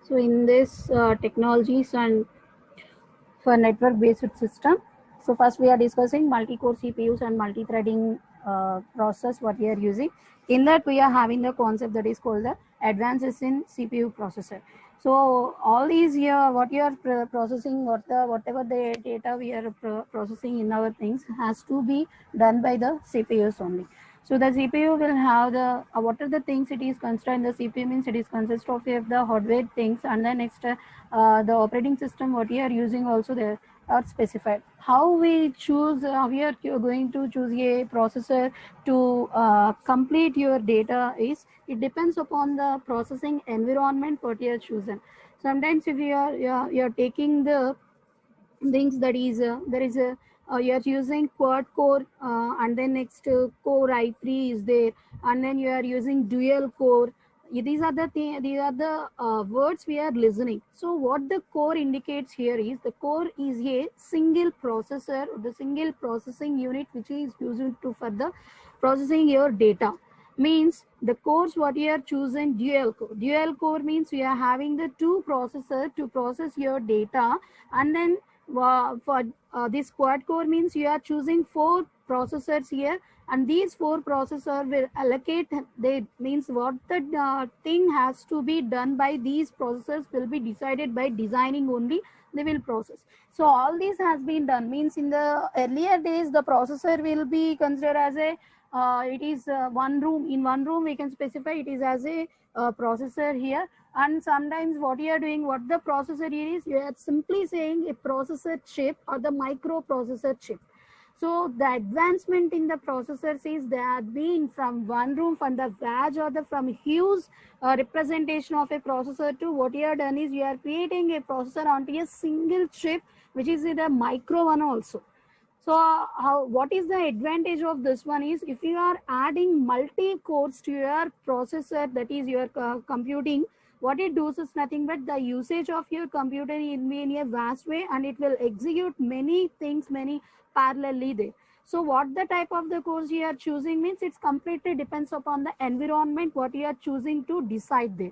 So in this technologies and for network based system, so first we are discussing multi-core CPUs and multi-threading process what we are using. In that we are having the concept that is called the advances in CPU processor. So all these here what you are processing, whatever the data we are processing in our things has to be done by the CPUs only. So the CPU will have the what are the things it is considered. The CPU means it is consist of the hardware things, and then next the operating system what we are using also there are specified. How we choose, we are going to choose a processor to complete your data is it depends upon the processing environment what you are chosen. Sometimes if you are taking the things that is there is a you are using quad core and then next core i3 is there, and then you are using dual core. These are these are the words we are listening. So what the core indicates here is the core is a single processor, the single processing unit which is used to for the processing your data. Means the cores what you are choosing dual core. Dual core means we are having the two processor to process your data, and then for this quad core means you are choosing four processors here, and these four processor will allocate. They means what the thing has to be done by these processors will be decided by designing only. They will process. So all this has been done. Means in the earlier days the processor will be considered as a it is one room. In one room we can specify it is as a processor here. And sometimes what you are doing, what the processor is, you are simply saying a processor chip or the microprocessor chip. So the advancement in the processors is they have been from one room, from the badge or the from huge representation of a processor to what you have done is you are creating a processor onto a single chip, which is the micro one also. So what is the advantage of this one is if you are adding multi cores to your processor, that is your computing, what it does is nothing but the usage of your computer in a vast way, and it will execute many things many parallelly there. So what the type of the course you are choosing means it's completely depends upon the environment what you are choosing to decide there.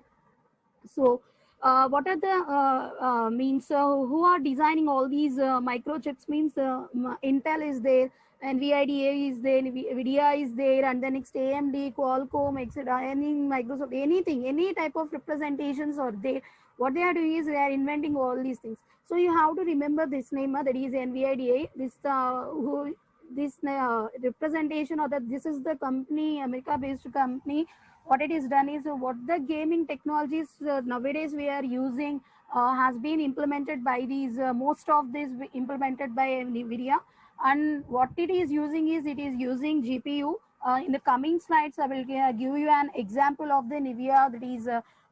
So what are the means who are designing all these microchips means Intel is there, NVIDIA is there, NVIDIA is there, and then next AMD, Qualcomm, etc. Any Microsoft, anything, any type of representations are there. What they are doing is they are inventing all these things. So you have to remember this name, that is NVIDIA. This who this representation, or that this is the company, America-based company. What it is done is what the gaming technologies nowadays we are using has been implemented by these most of this implemented by NVIDIA. And what it is using is it is using GPU. In the coming slides I will give you an example of the NVIDIA, that is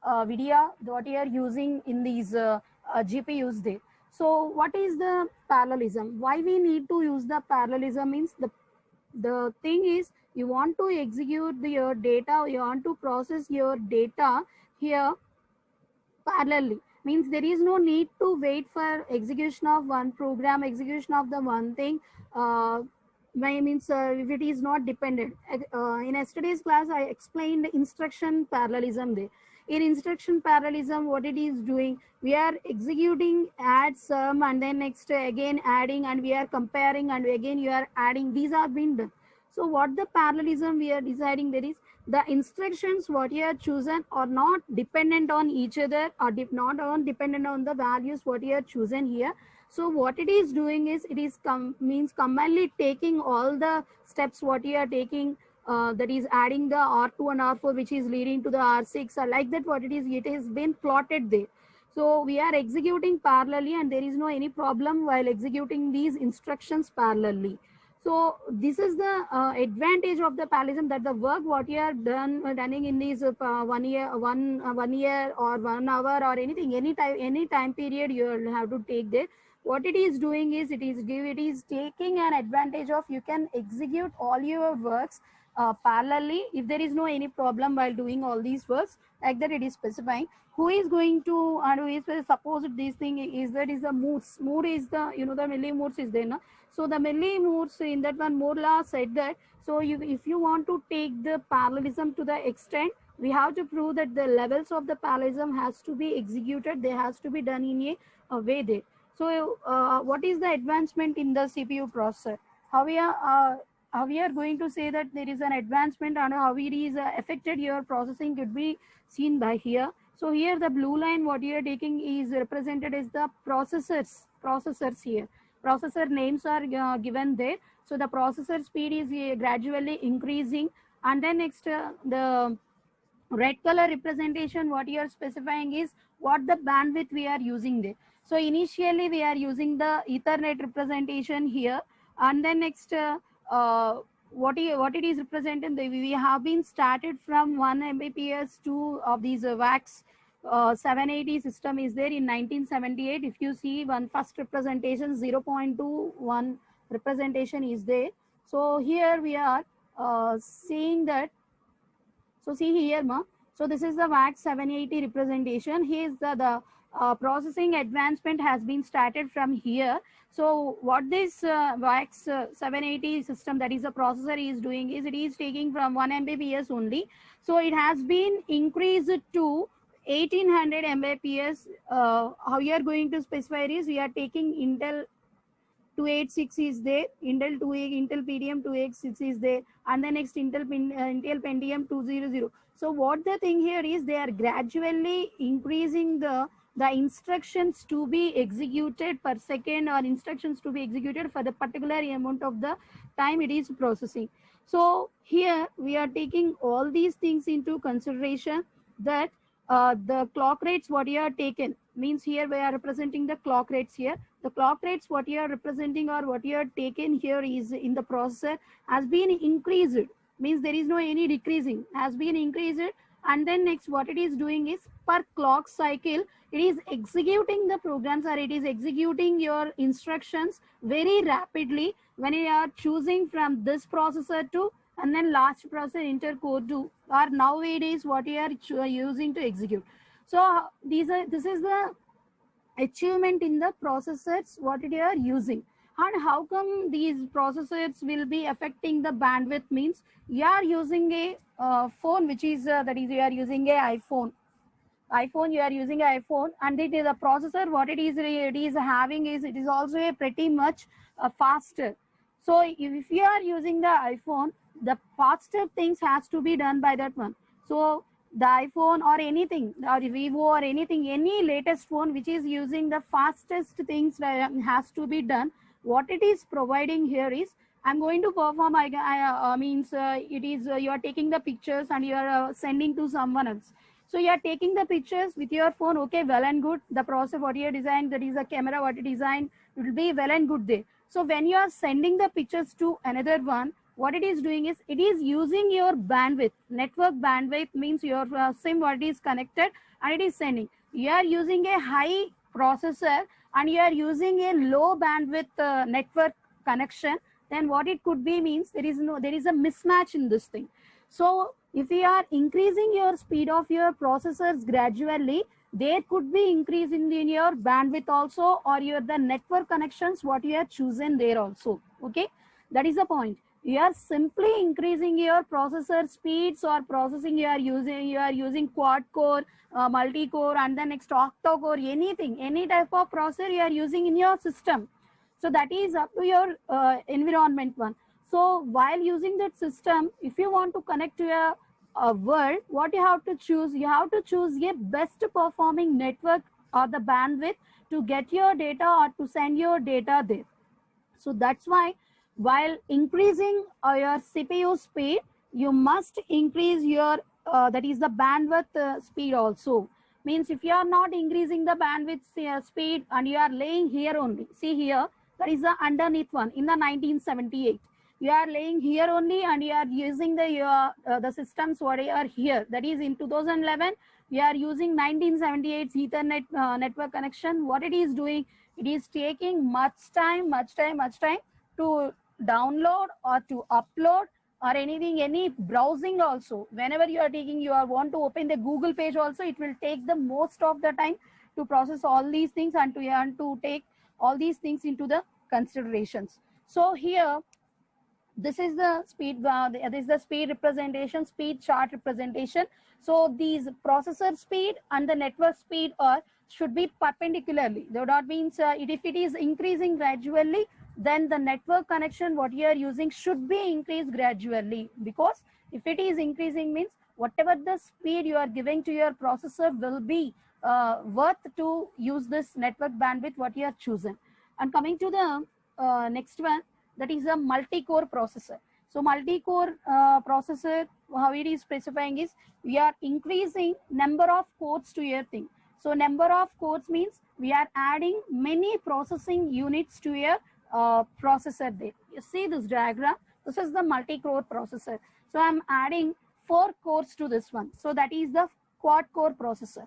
NVIDIA what you are using in these GPUs there. So what is the parallelism? Why we need to use the parallelism means the thing is you want to execute your data, you want to process your data here parallelly. Means there is no need to wait for execution of one program, execution of the one thing. Means if it is not dependent. In yesterday's class I explained instruction parallelism there. In instruction parallelism what it is doing, we are executing add sum and then next again adding, and we are comparing, and again you are adding. These are being done. So what the parallelism we are deciding there is the instructions what you have chosen are not dependent on each other, or not on dependent on the values what you have chosen here. So what it is doing is it is means commonly taking all the steps what you are taking, that is adding the R2 and R4 which is leading to the R6 or like that. What it has been plotted there. So we are executing parallelly, and there is no any problem while executing these instructions parallelly. So this is the advantage of the parallelism, that the work what you are running in these 1 year, 1 year or 1 hour or anything, any time period you will have to take there. What it is doing is it is taking an advantage of you can execute all your works parallelly if there is no any problem while doing all these works, like that it is specifying who is going to, and who is suppose this thing is that is the moods. Mood is the the millimoods is there, no? So the millimoods in that one Morla said that, so if you want to take the parallelism to the extent, we have to prove that the levels of the parallelism has to be executed. They has to be done in a way there. So what is the advancement in the CPU processor? How we are going to say that there is an advancement and how it is affected your processing could be seen by here. So here the blue line what you are taking is represented as the processors here. Processor names are given there. So the processor speed is gradually increasing, and then next the red color representation what you are specifying is what the bandwidth we are using there. So initially we are using the Ethernet representation here, and then next what it is represented, we have been started from 1 Mbps to of these VAX 780 system is there in 1978. If you see one first representation 0.21 representation is there. So here we are seeing that. So see here, ma. So this is the VAX 780 representation. Here is the processing advancement has been started from here. So what this VAX 780 system, that is a processor, is doing is it is taking from 1 Mbps only. So it has been increased to 1800 Mbps. How you are going to specify is we are taking Intel 286 is there, Intel PDM 286 is there, and the next Intel Pentium 200. So what the thing here is they are gradually increasing the instructions to be executed per second, or instructions to be executed for the particular amount of the time it is processing. So here we are taking all these things into consideration, that the clock rates what you are taken means here we are representing the clock rates here. The clock rates what you are representing or what you are taken here is in the processor has been increased, means there is no any decreasing, has been increased. And then next what it is doing is per clock cycle it is executing the programs, or it is executing your instructions very rapidly when you are choosing from this processor to and then large processor inter-core 2, or nowadays what you are using to execute. So this is the achievement in the processors what you are using. And how come these processors will be affecting the bandwidth, means you are using a phone which is that is you are using a iPhone, you are using an iPhone, and it is a processor what it is having is it is also a pretty much faster. So if you are using the iPhone, the faster things has to be done by that one. So the iPhone or anything, or Vivo or anything, any latest phone which is using the fastest things has to be done. What it is providing here is I'm going to perform. Means it is you are taking the pictures and you are sending to someone else. So you are taking the pictures with your phone, okay, well and good. The process what you designed, that is a camera what you designed, it will be well and good there. So when you are sending the pictures to another one, what it is doing is it is using your bandwidth. Network bandwidth means your SIM what is connected and it is sending. You are using a high processor and you are using a low bandwidth network connection. Then what it could be means there is a mismatch in this thing. So if you are increasing your speed of your processors gradually, there could be increase in your bandwidth also, or the network connections what you have chosen there also. Okay, that is the point. You are simply increasing your processor speeds or processing you are using quad core, multi core, and the next octa core, anything, any type of processor you are using in your system. So that is up to your environment one. So while using that system, if you want to connect to a world, what you have to choose? You have to choose a best performing network or the bandwidth to get your data or to send your data there. So that's why while increasing your CPU speed, you must increase your that is the bandwidth speed also. Means if you are not increasing the bandwidth speed and you are laying here only, see here, that is the underneath one in the 1978. You are laying here only and you are using the systems what are here. That is in 2011, we are using 1978 Ethernet network connection. What it is doing, it is taking much time to download or to upload or anything, any browsing also. Whenever you are taking, you are want to open the Google page also, it will take the most of the time to process all these things and to take all these things into the considerations. So here This is the speed, this is the speed representation, speed chart representation. So these processor speed and the network speed are should be perpendicularly. That means if it is increasing gradually, then the network connection what you are using should be increased gradually, because if it is increasing means whatever the speed you are giving to your processor will be worth to use this network bandwidth what you are chosen. And coming to the next one, that is a multi-core processor. So multi-core processor, how it is specifying is we are increasing number of cores to your thing. So number of cores means we are adding many processing units to your processor there. You see this diagram, this is the multi-core processor. So I'm adding 4 cores to this one. So that is the quad core processor.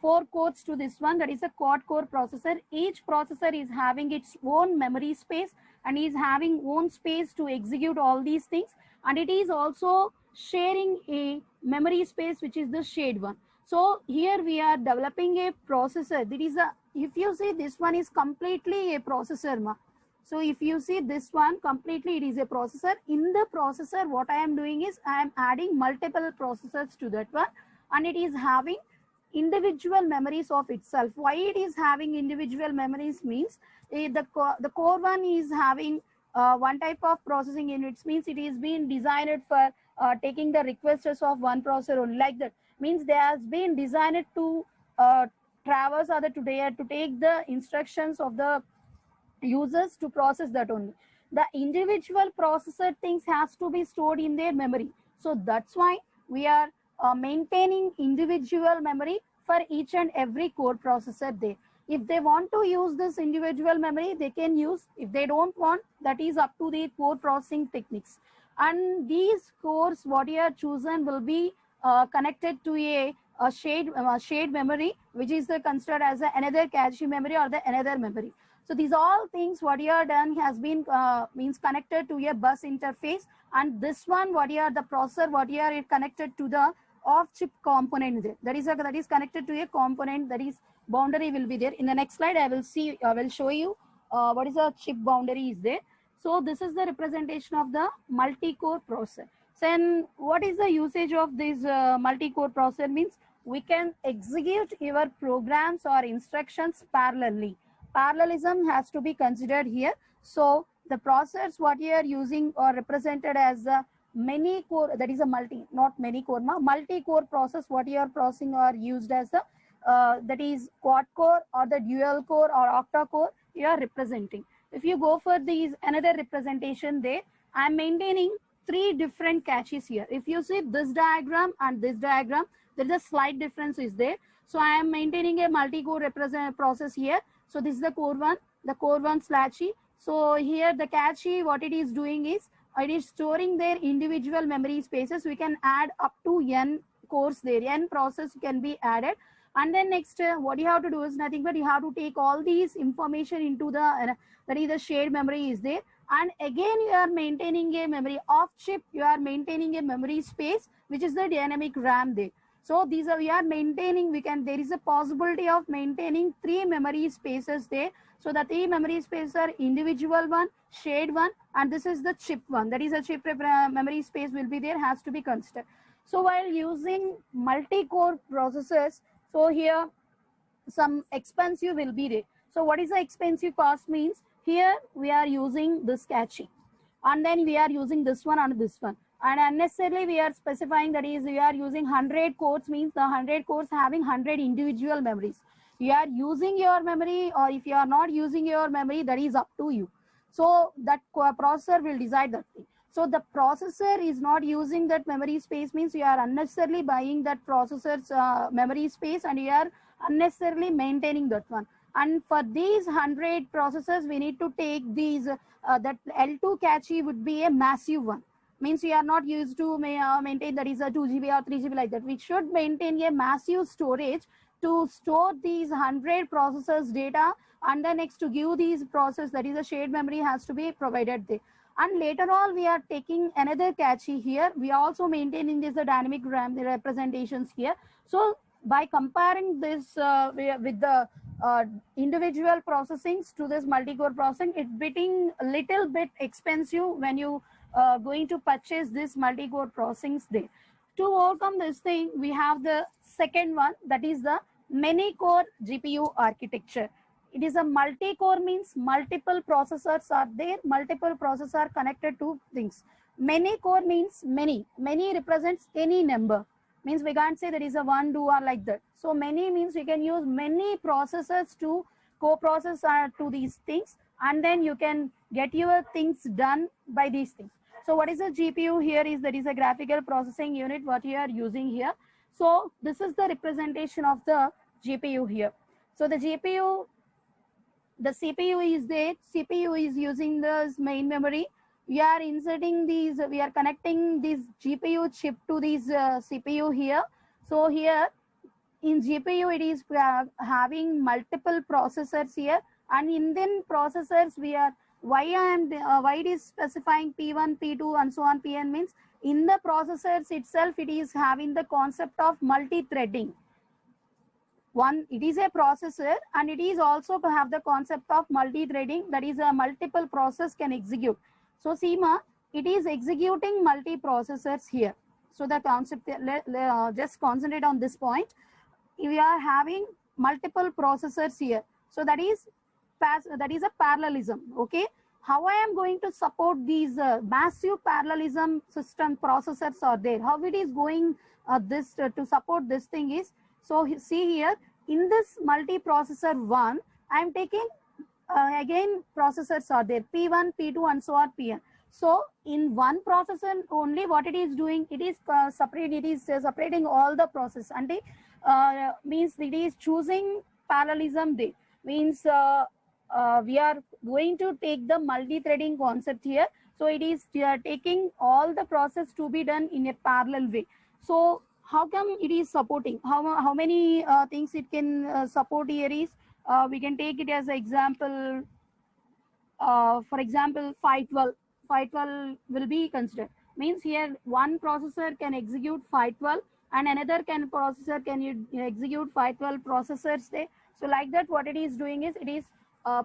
4 cores to this one, that is a quad core processor. Each processor is having its own memory space and is having own space to execute all these things, and it is also sharing a memory space which is the shared one. So here we are developing a processor that is a, if you see this one is completely a processor ma. So if you see this one completely, it is a processor. In the processor what I am doing is I am adding multiple processors to that one, and it is having individual memories of itself. Why it is having individual memories means the core one is having one type of processing units, means it is being designed for taking the requests of one processor only, like that. Means they has been designed to traverse or to take the instructions of the users to process that only. The individual processor things has to be stored in their memory. So that's why we are maintaining individual memory for each and every core processor there. If they want to use this individual memory, they can use. If they don't want, that is up to the core processing techniques. And these cores what you are chosen will be connected to a shared memory, which is considered as another cache memory or the another memory. So these all things what you are done has been means connected to a bus interface, and this one what you are the processor what you are connected to the off chip component there. That is connected to a component, that is boundary will be there. In the next slide I will show you what is a chip boundary is there. So this is the representation of the multi-core processor. So then what is the usage of this multi-core processor means we can execute your programs or instructions parallelly. Parallelism has to be considered here. So the processors what you are using are represented as a many core, that is a multi, not many core, multi-core process what you are processing are used as the that is quad core or the dual core or octa core you are representing. If you go for these another representation there, I am maintaining 3 different caches here. If you see this diagram and this diagram, there is a slight difference is there. So I am maintaining a multi-core process here. So this is the core 1, the core 1 slash E. So here the cache what it is doing is it is storing their individual memory spaces. We can add up to n cores there, n process can be added. And then next what you have to do is nothing but you have to take all these information into the that is the shared memory is there, and again you are maintaining a memory off chip, you are maintaining a memory space which is the dynamic RAM there. So these are we are maintaining, we can, there is a possibility of maintaining 3 memory spaces there. So the 3 memory spaces are individual one, shared one, and this is the chip one, that is a chip memory space will be there, has to be considered. So while using multi-core processors, so here some expensive will be there. So what is the expensive cost means here we are using this cache, and then we are using this one and this one, and unnecessarily we are specifying that is we are using 100 cores means the 100 cores having 100 individual memories. You are using your memory, or if you are not using your memory, that is up to you. So that processor will decide that thing. So the processor is not using that memory space means you are unnecessarily buying that processor's memory space, and you are unnecessarily maintaining that one. And for these 100 processors, we need to take these, that L2 cache would be a massive one. Means we are not used to maintain that is a 2 GB or 3 GB like that. We should maintain a massive storage to store these 100 processors data, and then next to give these process, that is a shared memory has to be provided there. And later on we are taking another cache here, we are also maintaining this the dynamic RAM representations here. So by comparing this with the individual processings to this multi-core processing, it getting a little bit expensive when you going to purchase this multi-core processing there. To overcome this thing, we have the second one, that is the many-core GPU architecture. It is a multi-core, means multiple processors are there, multiple processors are connected to things. Many-core means many. Many represents any number. Means we can't say there is a one, two, or like that. So many means we can use many processors to co-process to these things, and then you can get your things done by these things. So what is a GPU here is that is a graphical processing unit what you are using here. So this is the representation of the GPU here. So the GPU, the CPU is there, CPU is using the main memory. We are inserting these, we are connecting this GPU chip to this CPU here. So here in GPU it is having multiple processors here, and in then processors we are, why it is specifying P1, P2 and so on, Pn means in the processors itself it is having the concept of multi-threading. One, it is a processor and it is also to have the concept of multi-threading, that is a multiple process can execute. So CMA, it is executing multi-processors here. So the concept, just concentrate on this point. We are having multiple processors here. So that is a parallelism. Okay. How I am going to support these massive parallelism system processors are there? How it is going this to support this thing is, so see here in this multi-processor one, I am taking again processors are there, P1, P2 and so on, Pn. So in one processor only, what it is doing, it is separating all the process, and it means it is choosing parallelism there. Means we are going to take the multi-threading concept here. So it is taking all the process to be done in a parallel way. So how come it is supporting? How many things it can support here is, we can take it as an example. For example, 512 will be considered. Means here one processor can execute 512 and another processor can execute 512 processors there. So like that, what it is doing is it is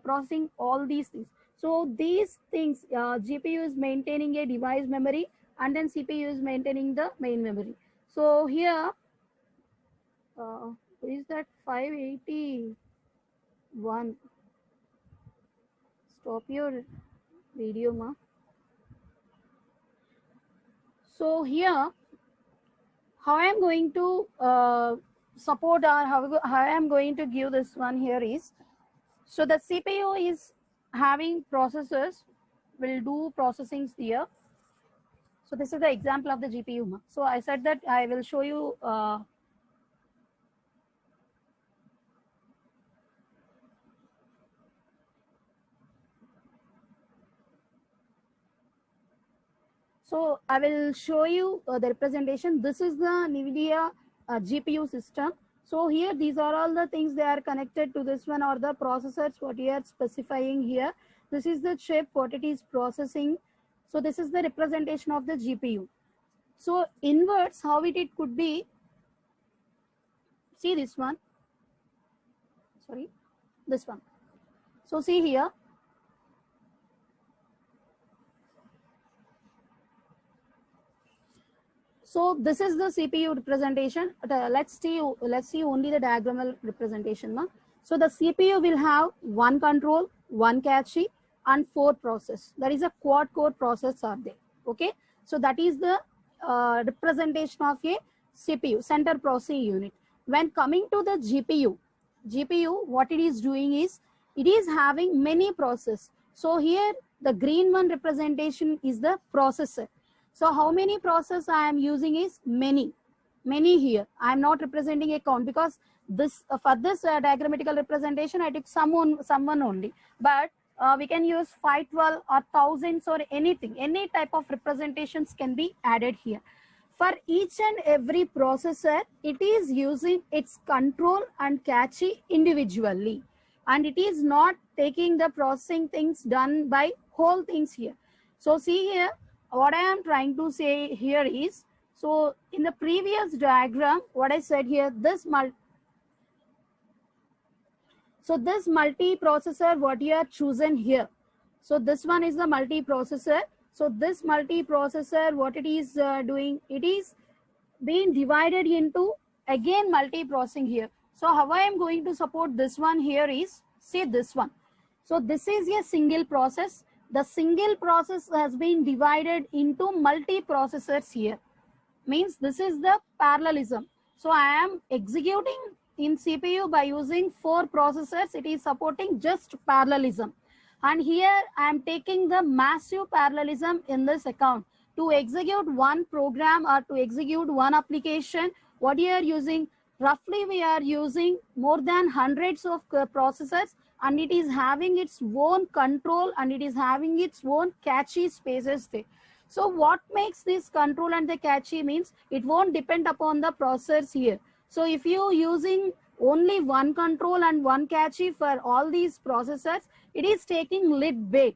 processing all these things. So these things, GPU is maintaining a device memory and then CPU is maintaining the main memory. So here, is that 581? Stop your video, ma. So here, how I am going to support, or how I am going to give this one here is, so the CPU is having processors, will do processings here. So this is the example of the GPU, ma. So I said that I will show you so I will show you the representation. This is the NVIDIA GPU system. So here, these are all the things they are connected to this one, or the processors what you are specifying here. This is the chip, what it is processing. So this is the representation of the GPU. So inverts, how it could be, see this one, sorry, this one. So see here, so this is the CPU representation. Let's see only the diagrammal representation. Ma. So the CPU will have one control, one cache, and 4 process. That is a quad core process are there. Okay. So that is the representation of a CPU, center processing unit. When coming to the GPU, what it is doing is, it is having many process. So here the green one representation is the processor. So how many process I am using is many here. I am not representing a count, because this for this diagrammatical representation I took someone only. But we can use 512 or thousands or anything. Any type of representations can be added here. For each and every processor, it is using its control and cache individually, and it is not taking the processing things done by whole things here. So see here, what I am trying to say here is, so in the previous diagram, what I said here, this multi-processor, what you are chosen here. So this one is the multi-processor. So this multiprocessor, what it is doing, it is being divided into again multiprocessing here. So how I am going to support this one here is, say this one. So this is a single process. The single process has been divided into multiprocessors here. Means this is the parallelism. So I am executing in CPU by using 4 processors. It is supporting just parallelism. And here I am taking the massive parallelism in this account. To execute one program or to execute one application, what you are using, roughly we are using more than hundreds of processors, and it is having its own control and it is having its own cache spaces there. So what makes this control and the cache means it won't depend upon the processors here. So if you using only one control and one cache for all these processors, it is taking little bit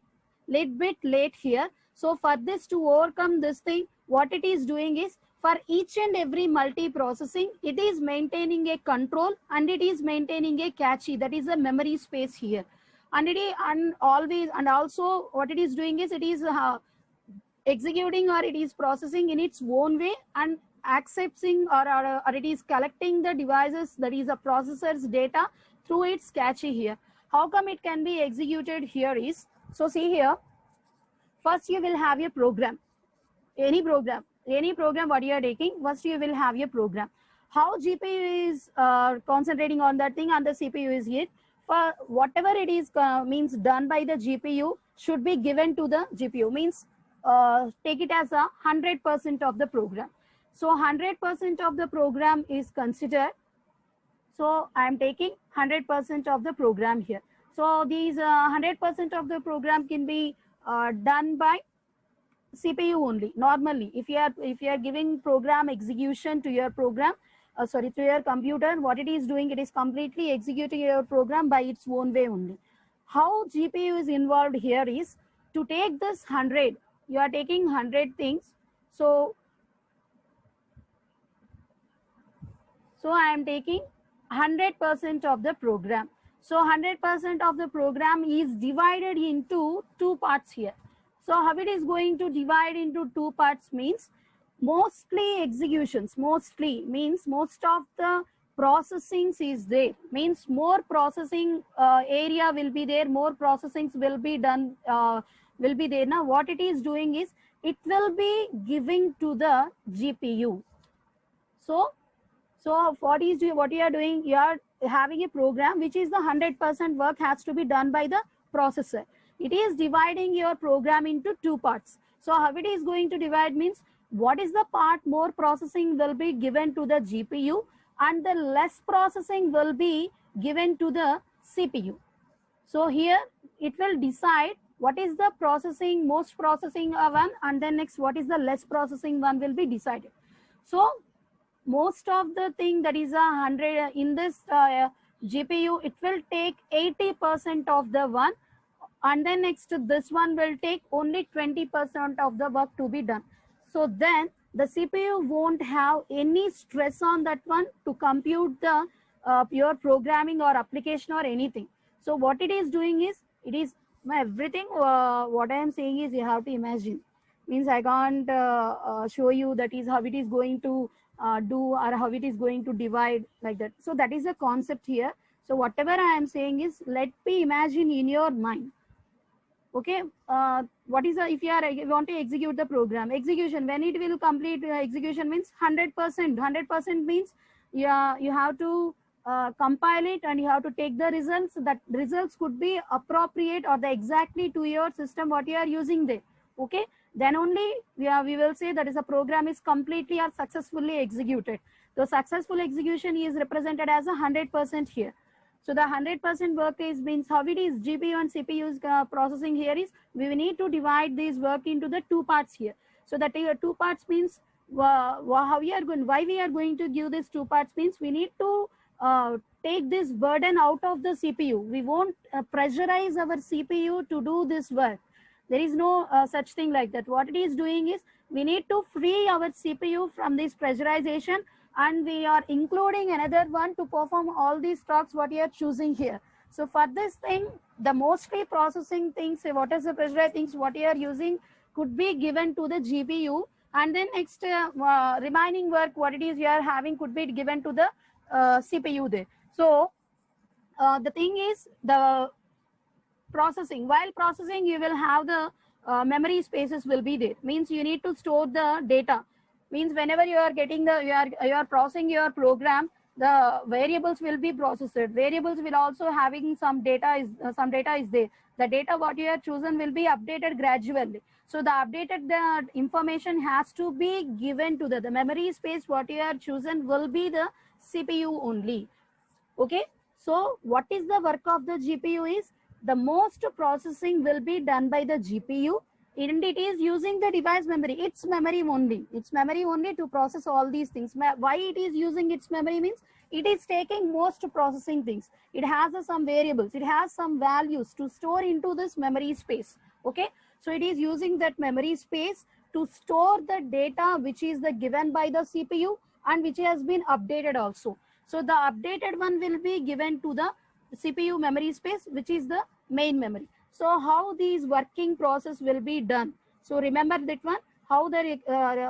late here. So for this, to overcome this thing, what it is doing is, for each and every multi-processing, it is maintaining a control and it is maintaining a cache, that is a memory space here. And it is, and always, and also what it is doing is, it is executing or it is processing in its own way and accepting or it is collecting the devices, that is a processor's data through its cache here. How come it can be executed here is, so see here, first you will have a program, any program what you are taking, first you will have a program. How GPU is concentrating on that thing and the CPU is here. For whatever it is means done by the GPU should be given to the GPU, means take it as 100% of the program. So 100% of the program is considered. So I am taking 100% of the program here. So these 100% of the program can be done by CPU only. Normally, if you are giving program execution to your program, to your computer, what it is doing, it is completely executing your program by its own way only. How GPU is involved here is, to take this 100, you are taking 100 things. So I am taking 100% of the program. So 100% of the program is divided into 2 parts here. So how it is going to divide into 2 parts means, mostly executions, mostly means most of the processing is there, means more processing area will be there, more processings will be done, will be there. Now what it is doing is, it will be giving to the GPU. So what you are doing, you are having a program which is the 100% work has to be done by the processor. It is dividing your program into 2 parts. So how it is going to divide means, what is the part more processing will be given to the GPU and the less processing will be given to the CPU. So here it will decide what is the processing, most processing one, and then next what is the less processing one will be decided. So most of the thing, that is 100 in this GPU, it will take 80% of the one, and then next this one will take only 20% of the work to be done. So then the CPU won't have any stress on that one to compute the pure programming or application or anything. So what it is doing is, it is everything what I am saying is, you have to imagine, means I can't show you that is how it is going to do or how it is going to divide like that. So that is the concept here. So whatever I am saying is, let me imagine in your mind. Okay, what is if you want to execute the program, execution, when it will complete execution means 100%. 100% means you have to compile it and you have to take the results. That results could be appropriate or the exactly to your system what you are using there. Okay, then only we will say that is a program is completely or successfully executed. The successful execution is represented as 100% here. So the 100% work is means, how it is GPU and CPU's processing here is, we need to divide this work into the 2 parts here. So that 2 parts means how we are going, why we are going to give this 2 parts means, we need to take this burden out of the CPU. We won't pressurize our CPU to do this work. There is no such thing like that. What it is doing is, we need to free our CPU from this pressurization, and we are including another one to perform all these tasks what you are choosing here. So for this thing, the mostly processing things, what is the pressurized things what you are using could be given to the GPU, and then next remaining work what it is you are having could be given to the CPU there. So the thing is, the processing, while processing you will have the memory spaces will be there, means you need to store the data, means whenever you are getting the you are processing your program, the variables will be processed, variables will also having some data is there, the data what you have chosen will be updated gradually. So the updated the information has to be given to the memory space what you have chosen will be the CPU only. Okay, so what is the work of the GPU is, the most processing will be done by the GPU, and it is using the device memory, its memory only to process all these things. Why it is using its memory means it is taking most processing things, it has some variables, it has some values to store into this memory space. Okay, so it is using that memory space to store the data which is the given by the CPU and which has been updated also. So the updated one will be given to the CPU memory space, which is the main memory. So how these working process will be done? So remember that one, how the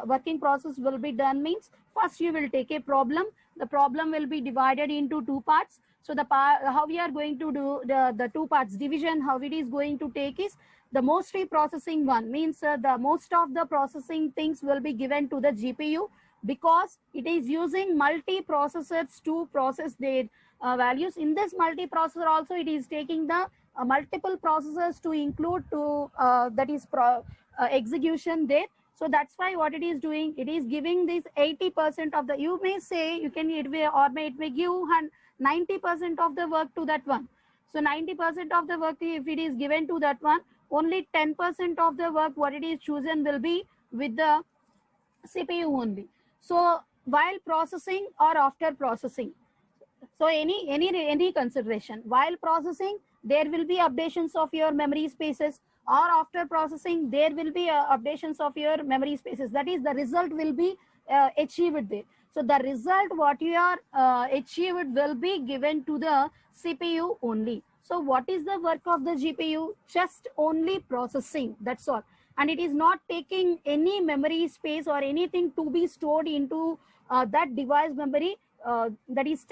working process will be done means, first you will take a problem. The problem will be divided into two parts. So the how we are going to do the two parts division, how it is going to take is, the mostly processing one means the most of the processing things will be given to the GPU, because it is using multi-processors to process their values. In this multiprocessor also it is taking the multiple processors to include to that is execution there. So that's why what it is doing, it is giving this 80% of the, you may say you can it may, or may it may give 90% of the work to that one. So 90% of the work if it is given to that one, only 10% of the work what it is chosen will be with the CPU only. So while processing or after processing, so any consideration, while processing there will be updations of your memory spaces, or after processing there will be updations of your memory spaces, that is the result will be achieved there. So the result what you are achieved will be given to the CPU only. So what is the work of the GPU? Just only processing, that's all, and it is not taking any memory space or anything to be stored into that device memory, that is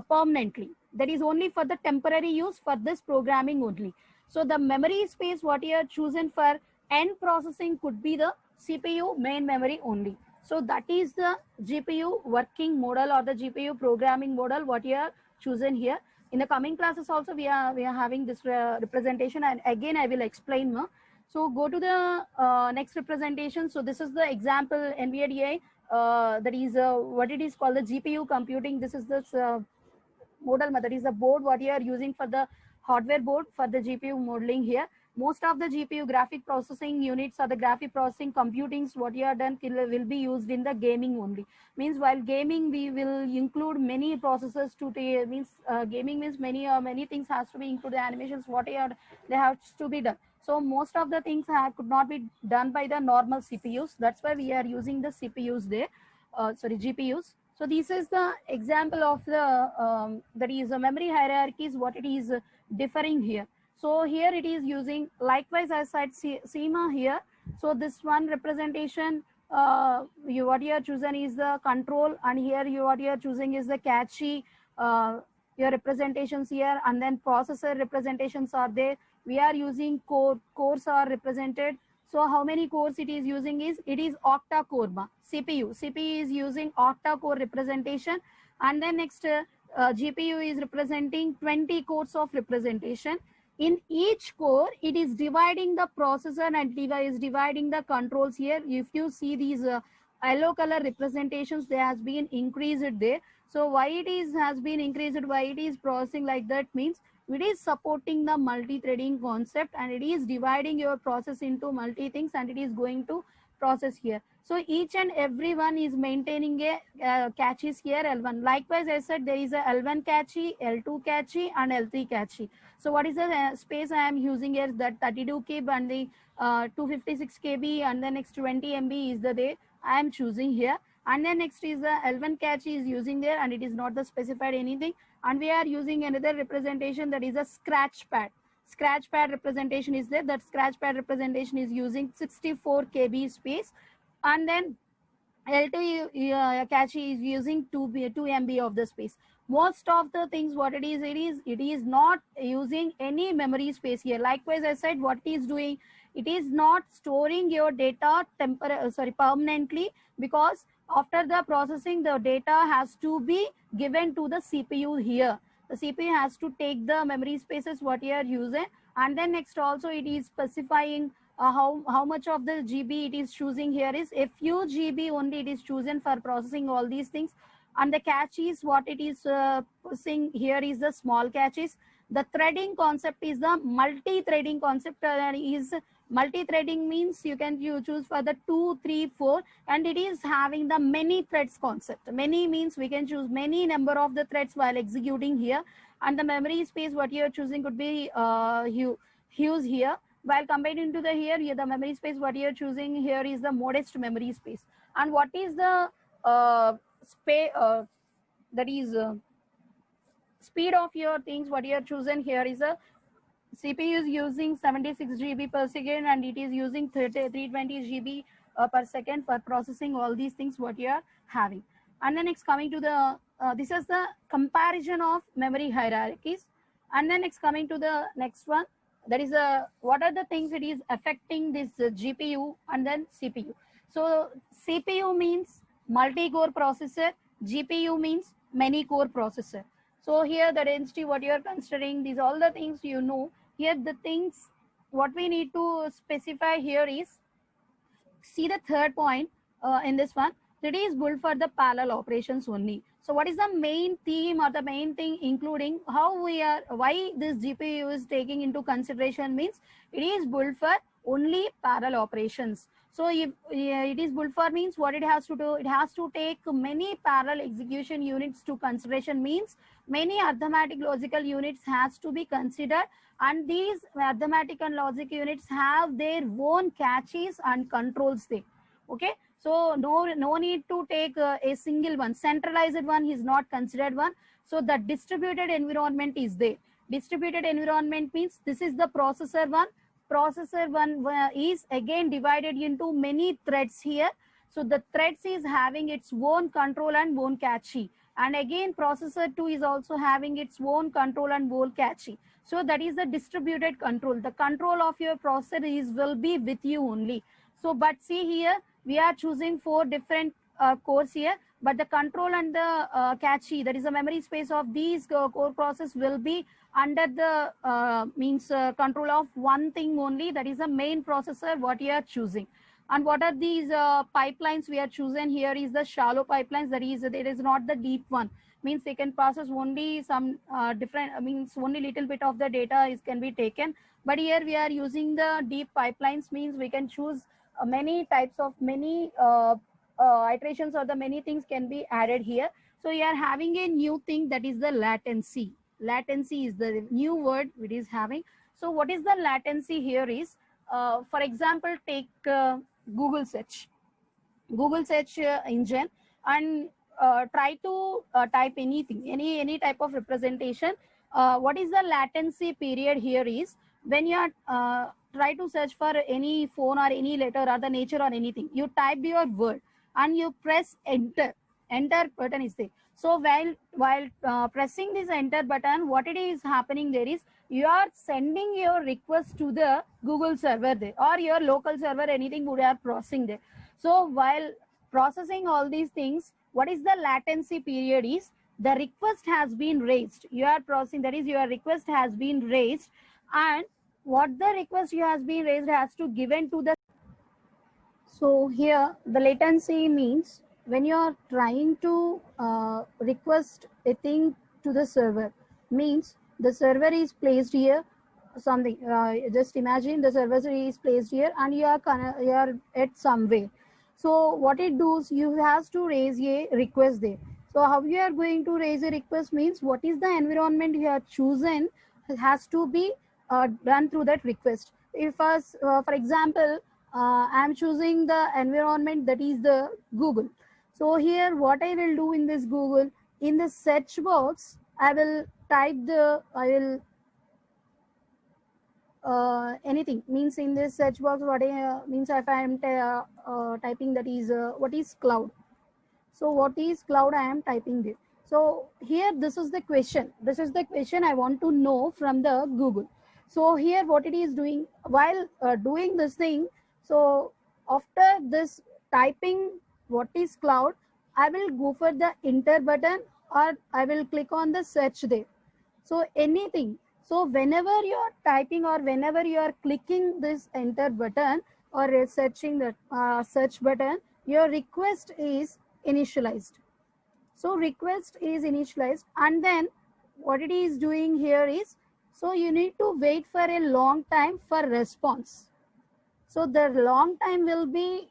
permanently, that is only for the temporary use for this programming only. So the memory space what you are chosen for end processing could be the CPU main memory only. So that is the GPU working model or the GPU programming model what you are chosen here. In the coming classes also we are having this representation, and again I will explain more. So go to the next representation. So this is the example NVIDIA, that is what it is called the GPU computing. This is this model, that is the board what you are using for the hardware board for the GPU modeling here. Most of the GPU graphic processing units or the graphic processing computings what you are done will be used in the gaming only. Means while gaming we will include many processors to means gaming means many things has to be included, animations what they have to be done. So most of the things could not be done by the normal CPUs. That's why we are using the CPUs there, sorry, GPUs. So this is the example of the that is a memory hierarchies what it is differing here. So here it is using likewise as I SEMA here. So this one representation what you are choosing is the control, and here what you are choosing is the cache, your representations here, and then processor representations are there. We are using cores are represented. So how many cores it is using is, it is octa core CPU is using octa core representation, and then next GPU is representing 20 cores of representation. In each core it is dividing the processor and is dividing the controls here. If you see these yellow color representations, they has been increased there. So why it is has been increased, why it is processing like that means it is supporting the multi-threading concept, and it is dividing your process into multi things, and it is going to process here. So each and every one is maintaining a caches here L1. Likewise I said there is a L1 cache, L2 cache and L3 cache. So what is the space I am using here, that 32 KB and the 256 KB, and the next 20 MB is the day I am choosing here. And then next is the L1 cache is using there, and it is not the specified anything. And we are using another representation, that is a scratch pad. scratch pad representation is there. That scratch pad representation is using 64 KB space, and then L2 cache is using 2 MB of the space. Most of the things what it is not using any memory space here. Likewise, I said what it is doing, it is not storing your data permanently, because after the processing the data has to be given to the CPU here. The CPU has to take the memory spaces what you are using, and then next also it is specifying how much of the GB it is choosing here is a few GB only it is chosen for processing all these things. And the caches what it is pushing here is the small caches. The threading concept is the multi-threading concept. Is multi-threading means you choose for the 2, 3, 4, and it is having the many threads concept. Many means we can choose many number of the threads while executing here, and the memory space what you are choosing could be huge here. While combined into the here the memory space what you are choosing here is the modest memory space. And what is the space that is speed of your things what you are choosing here is a CPU is using 76 GB per second, and it is using 320 GB per second for processing all these things what you are having. And then next coming to the this is the comparison of memory hierarchies. And then next coming to the next one, that is what are the things it is affecting this GPU and then CPU. So CPU means multi-core processor, GPU means many core processor. So here the density what you are considering, these all the things you know. Here the things what we need to specify here is, see the third point in this one, that is built for the parallel operations only. So what is the main theme or the main thing including how we are, why this GPU is taking into consideration means it is built for only parallel operations. So if it is built for means what it has to do, it has to take many parallel execution units to consideration, means many arithmetic logical units has to be considered, and these arithmetic and logic units have their own caches and controls there. Okay, so no need to take a single one, centralized one is not considered one. So the distributed environment is there. Distributed environment means this is the processor one. Processor one is again divided into many threads here. So the threads is having its own control and own cache, and again processor 2 is also having its own control and own cache. So that is the distributed control. The control of your processor is will be with you only. So but see here we are choosing 4 different cores here, but the control and the cache, that is the memory space of these core process will be under the control of one thing only, that is the main processor what you are choosing. And what are these pipelines we are choosing here is the shallow pipelines, that is there is not the deep one, means they can process only some different means only little bit of the data is can be taken. But here we are using the deep pipelines, means we can choose many types of many iterations, or the many things can be added here. So we are having a new thing, that is the latency. Latency is the new word it is having. So what is the latency here is, for example, take Google search engine, and try to type anything, any type of representation. What is the latency period here is, when you are try to search for any phone or any letter or the nature or anything, you type your word and you press enter button is there. So while pressing this enter button, what it is happening there is, you are sending your request to the Google server there, or your local server, anything would are processing there. So while processing all these things, what is the latency period is, the request has been raised, you are processing, that is your request has been raised, and what the request you has been raised has to given to the. So here the latency means when you are trying to request a thing to the server, means the server is placed here, something just imagine the server is placed here and you are at somewhere. So what it does, you has to raise a request there. So how you are going to raise a request means, what is the environment you have chosen has to be done through that request. If us for example I am choosing the environment that is the Google. So here what I will do in this Google, in the search box I will type the, I will anything, means in this search box, what means if I am typing that is what is cloud. So what is cloud, I am typing this. So here this is the question, I want to know from the Google. So here what it is doing while doing this thing. So after this typing what is cloud, I will go for the enter button, or I will click on the search there. So anything. So whenever you are typing or whenever you are clicking this enter button or searching the search button, your request is initialized. So request is initialized, and then what it is doing here is, so you need to wait for a long time for response. So the long time will be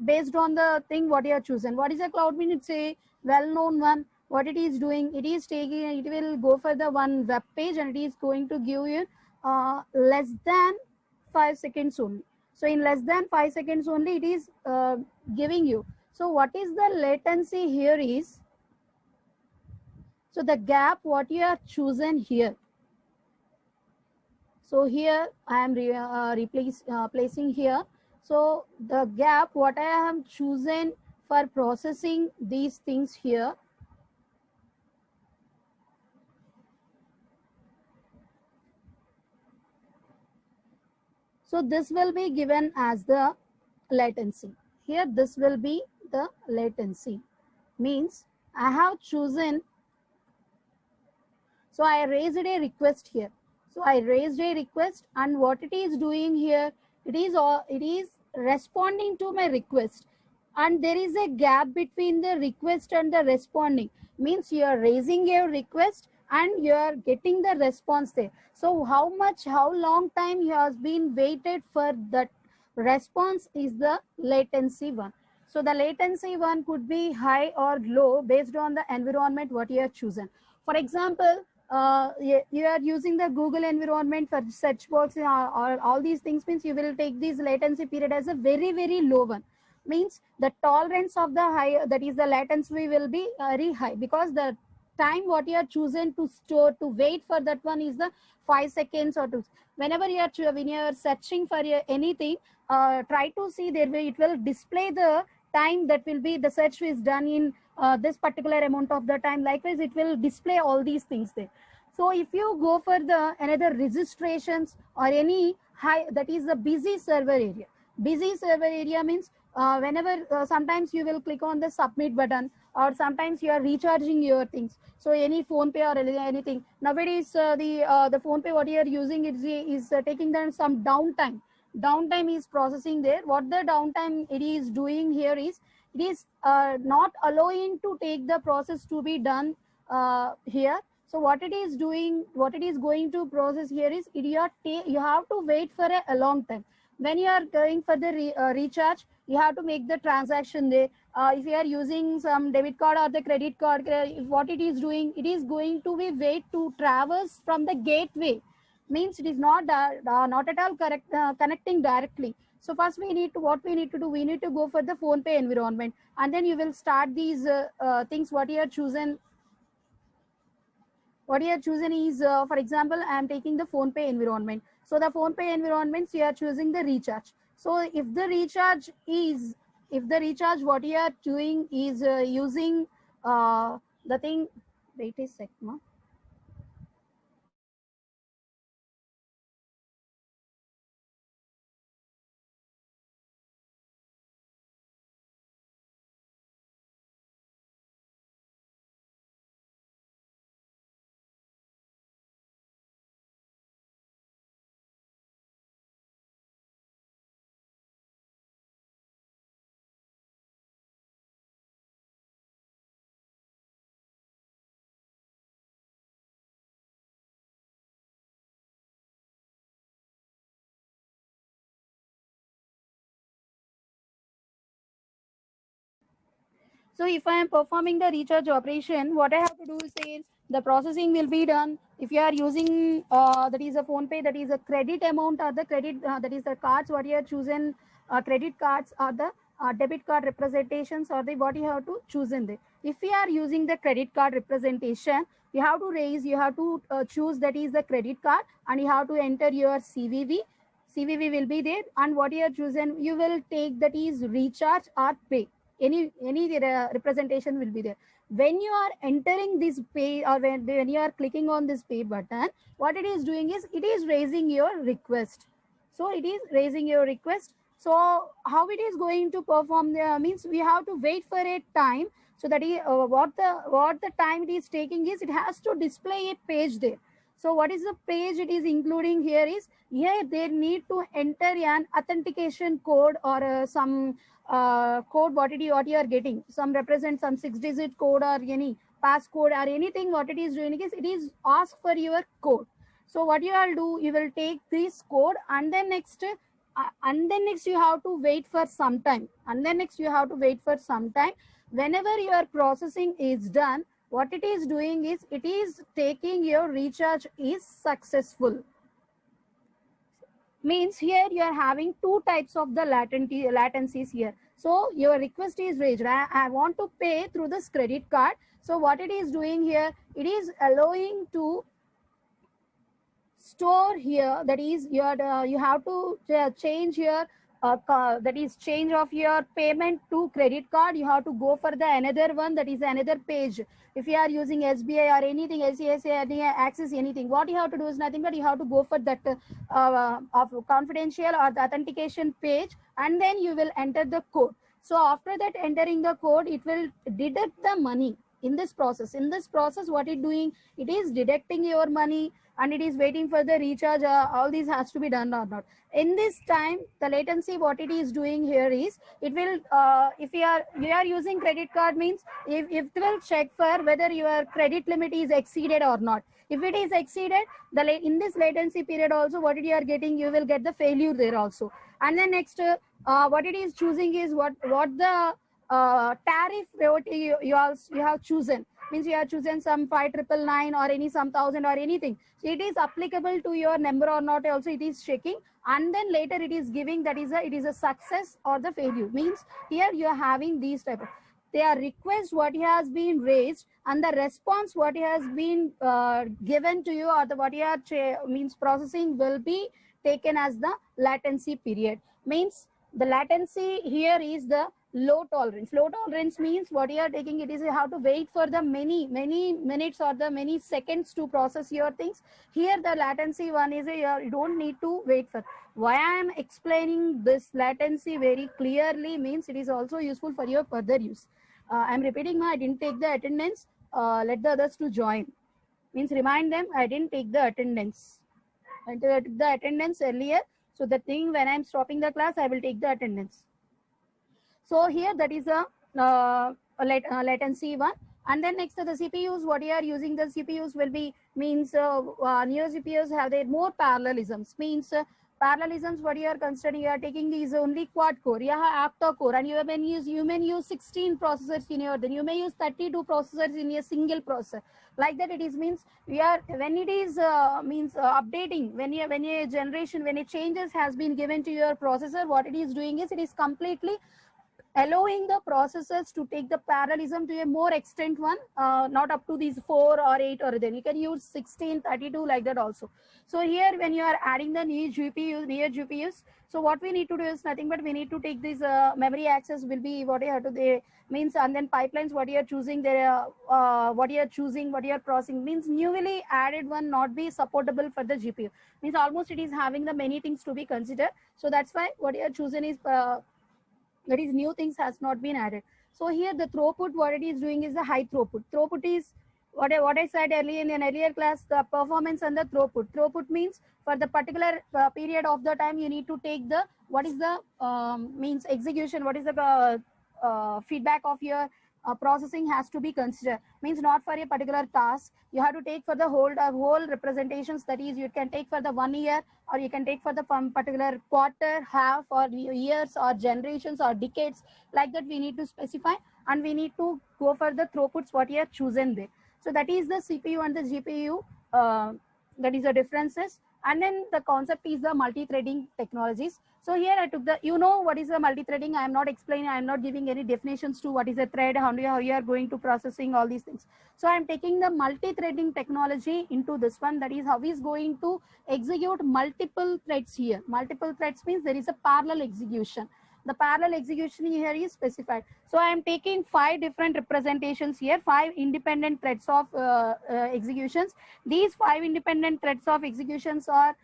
based on the thing what you have chosen. What is a cloud mean? It's a well-known one. What it is doing, it is taking, it will go for the one web page and it is going to give you less than 5 seconds only. So in less than 5 seconds only it is giving you. So what is the latency here is, so the gap what you have chosen here. So here I am placing here. So the gap what I have chosen for processing these things here. So this will be given as the latency. Here this will be the latency. Means I have chosen, so I raised a request here. So I raised a request, and what it is doing here, it is responding to my request, and there is a gap between the request and the responding. Means you are raising your request and you are getting the response there. So how long time you has been waited for that response is the latency one. So the latency one could be high or low based on the environment what you have chosen. For example, you are using the Google environment for search box or all these things, means you will take this latency period as a very low one. Means the tolerance of the high, that is the latency, will be very high, because the time what you are chosen to store to wait for that one is the 5 seconds or 2. Whenever you are when you are searching for anything, try to see there way it will display the time that will be the search is done in this particular amount of the time. Likewise it will display all these things there. So if you go for the another registrations or any high, that is the busy server area. Busy server area means whenever sometimes you will click on the submit button, or sometimes you are recharging your things. So any phone pay or anything nowadays, the phone pay what you are using is taking then some downtime is processing there. What the downtime it is doing here is, it is not allowing to take the process to be done here. So what it is doing, what it is going to process here is, you have to wait for a long time. When you are going for the recharge, you have to make the transaction there. If you are using some debit card or the credit card, what it is doing, it is going to be wait to traverse from the gateway. Means it is not at all correct connecting directly. So first we need to, what we need to do, we need to go for the phone pay environment, and then you will start these things what you are chosen. What you are chosen is, for example, I am taking the phone pay environment. So the phone pay environments, you are choosing the recharge. So if the recharge is, if the recharge what you are doing is using the thing, wait a second. So if I am performing the recharge operation, what I have to do is say the processing will be done. If you are using that is a phone pay, that is a credit amount, or the credit that is the cards what you are chosen, credit cards or the debit card representations, or the what you have to choose in there. If we are using the credit card representation, You have to raise, you have to choose that is the credit card, and you have to enter your CVV will be there, and what you have chosen, you will take that is recharge or pay. Any representation will be there. When you are entering this pay, or when you are clicking on this pay button, what it is doing is it is raising your request. So it is raising your request. So how it is going to perform there means we have to wait for a time. So that is what the time it is taking is it has to display a page there. So what is the page it is including here is, here they need to enter an authentication code, or some code what you are getting, some represent some 6-digit code or any passcode or anything. What it is doing is it is ask for your code. So what you will do, you will take this code, and then next you have to wait for some time, whenever your processing is done. What it is doing is it is taking your recharge is successful. Means here you are having two types of the latencies here. So your request is raised, I want to pay through this credit card. So what it is doing here, it is allowing to store here, that is your you have to change your that is change of your payment to credit card. You have to go for the another one, that is another page. If you are using SBI or anything, SCSA, any Axis, anything, what you have to do is nothing but you have to go for that of confidential or the authentication page, and then you will enter the code. So after that entering the code, it will deduct the money in this process. What it doing, it is deducting your money, and it is waiting for the recharge. All these has to be done or not. In this time, the latency what it is doing here is it will if you are using credit card, means if it will check for whether your credit limit is exceeded or not. If it is exceeded, in this latency period also, what you are getting, you will get the failure there also. And then next what it is choosing is what the tariff what you have chosen, means you have chosen some 5999 or any some thousand or anything. So it is applicable to your number or not also, it is checking, and then later it is giving that is it is a success or the failure. Means here you are having these type of their request what has been raised, and the response what has been given to you, or the what you are means processing will be taken as the latency period. Means the latency here is the low tolerance. Low tolerance means what you are taking, it is you have to wait for the many minutes or the many seconds to process your things. Here the latency one is you don't need to wait for. Why I am explaining this latency very clearly means it is also useful for your further use. I am repeating, I didn't take the attendance. Let the others to join. Means remind them I didn't take the attendance. I took the attendance earlier. So the thing, when I'm stopping the class, I will take the attendance. So here that is a latency one. And then next to the CPUs, what you are using, the CPUs will be means newer CPUs have their more parallelisms. Means parallelisms what you are considering, you are taking is only quad core, you have octa core, and you may use 16 processors in your, then you may use 32 processors in a single processor. Like that it is means we are when it is means updating, when a generation, when a changes has been given to your processor, what it is doing is it is completely allowing the processors to take the parallelism to a more extent one, not up to these 4 or 8, or then you can use 16, 32 like that also. So here when you are adding the new GPUs, so what we need to do is nothing but we need to take this memory access will be what you have to they means, and then pipelines what you are choosing there, what you are choosing, what you are processing, means newly added one not be supportable for the GPU, means almost it is having the many things to be considered. So that's why what you are choosing is that is new things has not been added. So here the throughput what it is doing is the high throughput. Throughput is what I said earlier in an earlier class, the performance and the throughput. Throughput means for the particular period of the time you need to take the what is the means execution, what is the feedback of your processing has to be considered. Means not for a particular task, you have to take for the whole representations, that is you can take for the 1 year, or you can take for the particular quarter, half, or years, or generations, or decades. Like that we need to specify, and we need to go for the throughputs what you have chosen there. So that is the CPU and the GPU, that is the differences. And then the concept is the multi-threading technologies. So here I took the, what is the multi-threading. I am not explaining, I am not giving any definitions to what is a thread, how you are going to processing all these things. So I am taking the multi-threading technology into this one, that is how is going to execute multiple threads here. Multiple threads means there is a parallel execution. The parallel execution here is specified. So I am taking 5 different representations here, 5 independent threads of executions. These 5 independent threads of executions are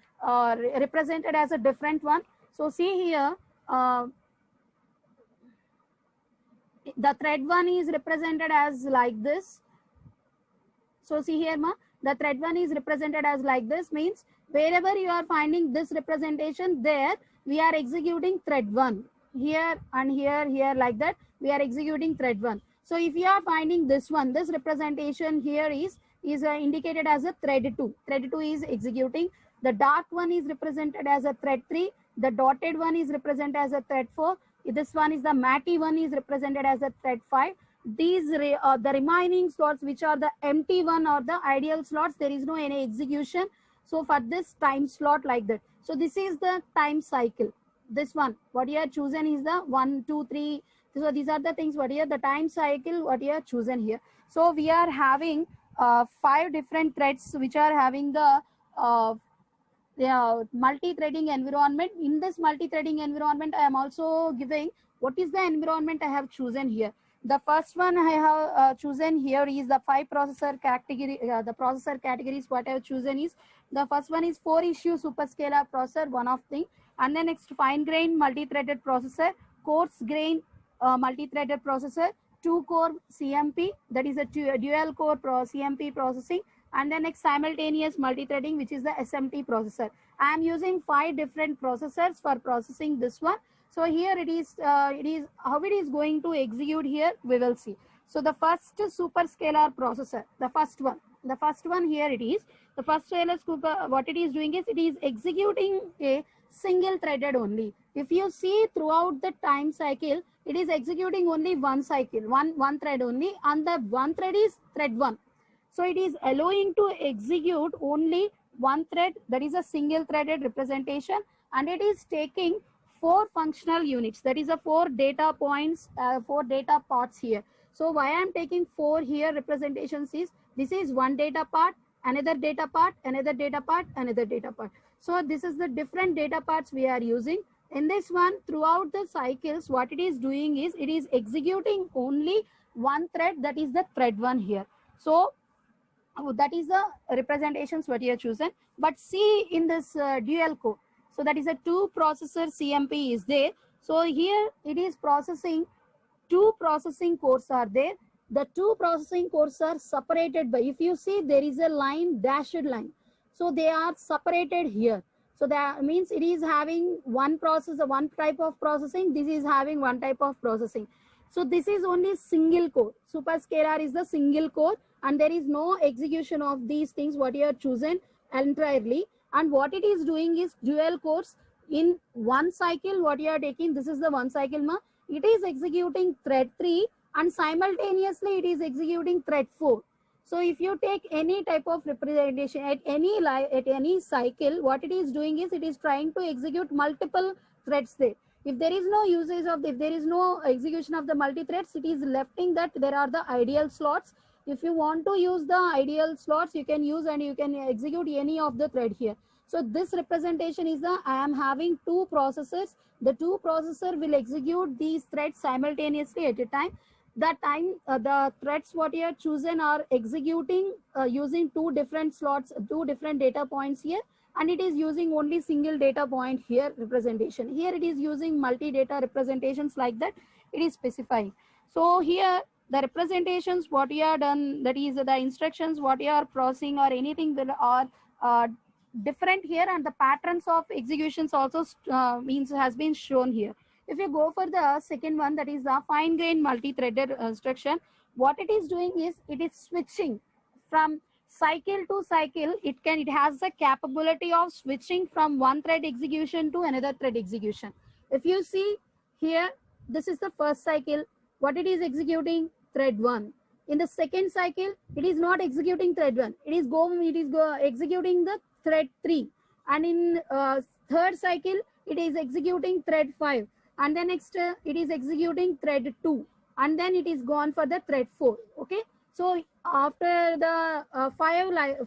represented as a different one. So see here, the thread 1 is represented as like this. So see here, the thread 1 is represented as like this, means wherever you are finding this representation, there we are executing thread 1. Here and here, like that, we are executing thread 1. So if you are finding this one, this representation here is indicated as a thread 2. Thread 2 is executing. The dark one is represented as a thread 3. The dotted one is represented as a thread 4. This one is the matty one is represented as a thread 5. These the remaining slots, which are the empty one or the ideal slots, there is no any execution. So for this time slot like that. So this is the time cycle. This one, what you have chosen is the 1, 2, 3. So these are the things what here, the time cycle what you have chosen here. So we are having 5 different threads which are having the multi-threading environment. In this multi-threading environment, I am also giving what is the environment I have chosen here. The first one I have chosen here is the 5 processor category. The processor categories what I have chosen is, the first one is 4-issue superscalar processor, one of thing, and then next fine grain multi-threaded processor, coarse grain multi-threaded processor, 2-core CMP, that is a dual core CMP processing, and then next simultaneous multi-threading, which is the SMT processor. I am using 5 different processors for processing this one. So here it is how it is going to execute here, we will see. So the first superscalar processor, the first one here it is, the first super, what it is doing is it is executing a single threaded only. If you see throughout the time cycle, it is executing only one cycle, one thread only, and the one thread is thread 1. So it is allowing to execute only one thread, that is a single threaded representation, and it is taking 4 functional units, that is a 4 data points, 4 data parts here. So why I am taking 4 here representations is, this is one data part, another data part, another data part, another data part. So this is the different data parts we are using. In this one, throughout the cycles, what it is doing is, it is executing only one thread, that is the thread 1 here. So that is the representations what you have chosen. But see in this dual core, so that is a 2 processor CMP is there. So here it is processing 2 processing cores are there. The 2 processing cores are separated by, if you see there is a line, dashed line. So they are separated here. So that means it is having one processor, one type of processing. This is having one type of processing. So this is only single core. Superscalar is the single core, and there is no execution of these things what you have chosen entirely. And what it is doing is dual cores in one cycle. What you are taking, this is the one cycle, it is executing thread 3, and simultaneously it is executing thread 4. So if you take any type of representation at any cycle, what it is doing is, it is trying to execute multiple threads there. If there is no usage of, if there is no execution of the multi-threads, it is lefting that there are the ideal slots. If you want to use the ideal slots, you can use and you can execute any of the thread here. So this representation is the, I am having 2 processors. The 2 processor will execute these threads simultaneously at a time. That time the threads what you have chosen are executing using 2 different slots, 2 different data points here, and it is using only single data point here representation. Here it is using multi-data representations, like that it is specifying. So here the representations what you have done, that is the instructions what you are processing or anything will are different here, and the patterns of executions also means has been shown here. If you go for the second one, that is the fine grain multi-threaded instruction, what it is doing is, it is switching from cycle to cycle. It has the capability of switching from one thread execution to another thread execution. If you see here, this is the first cycle. What it is executing? Thread 1. In the second cycle, it is not executing thread 1. It is executing the thread 3. and in third cycle it is executing thread 5, and then next it is executing thread 2, and then it is gone for the thread 4. Okay, so after the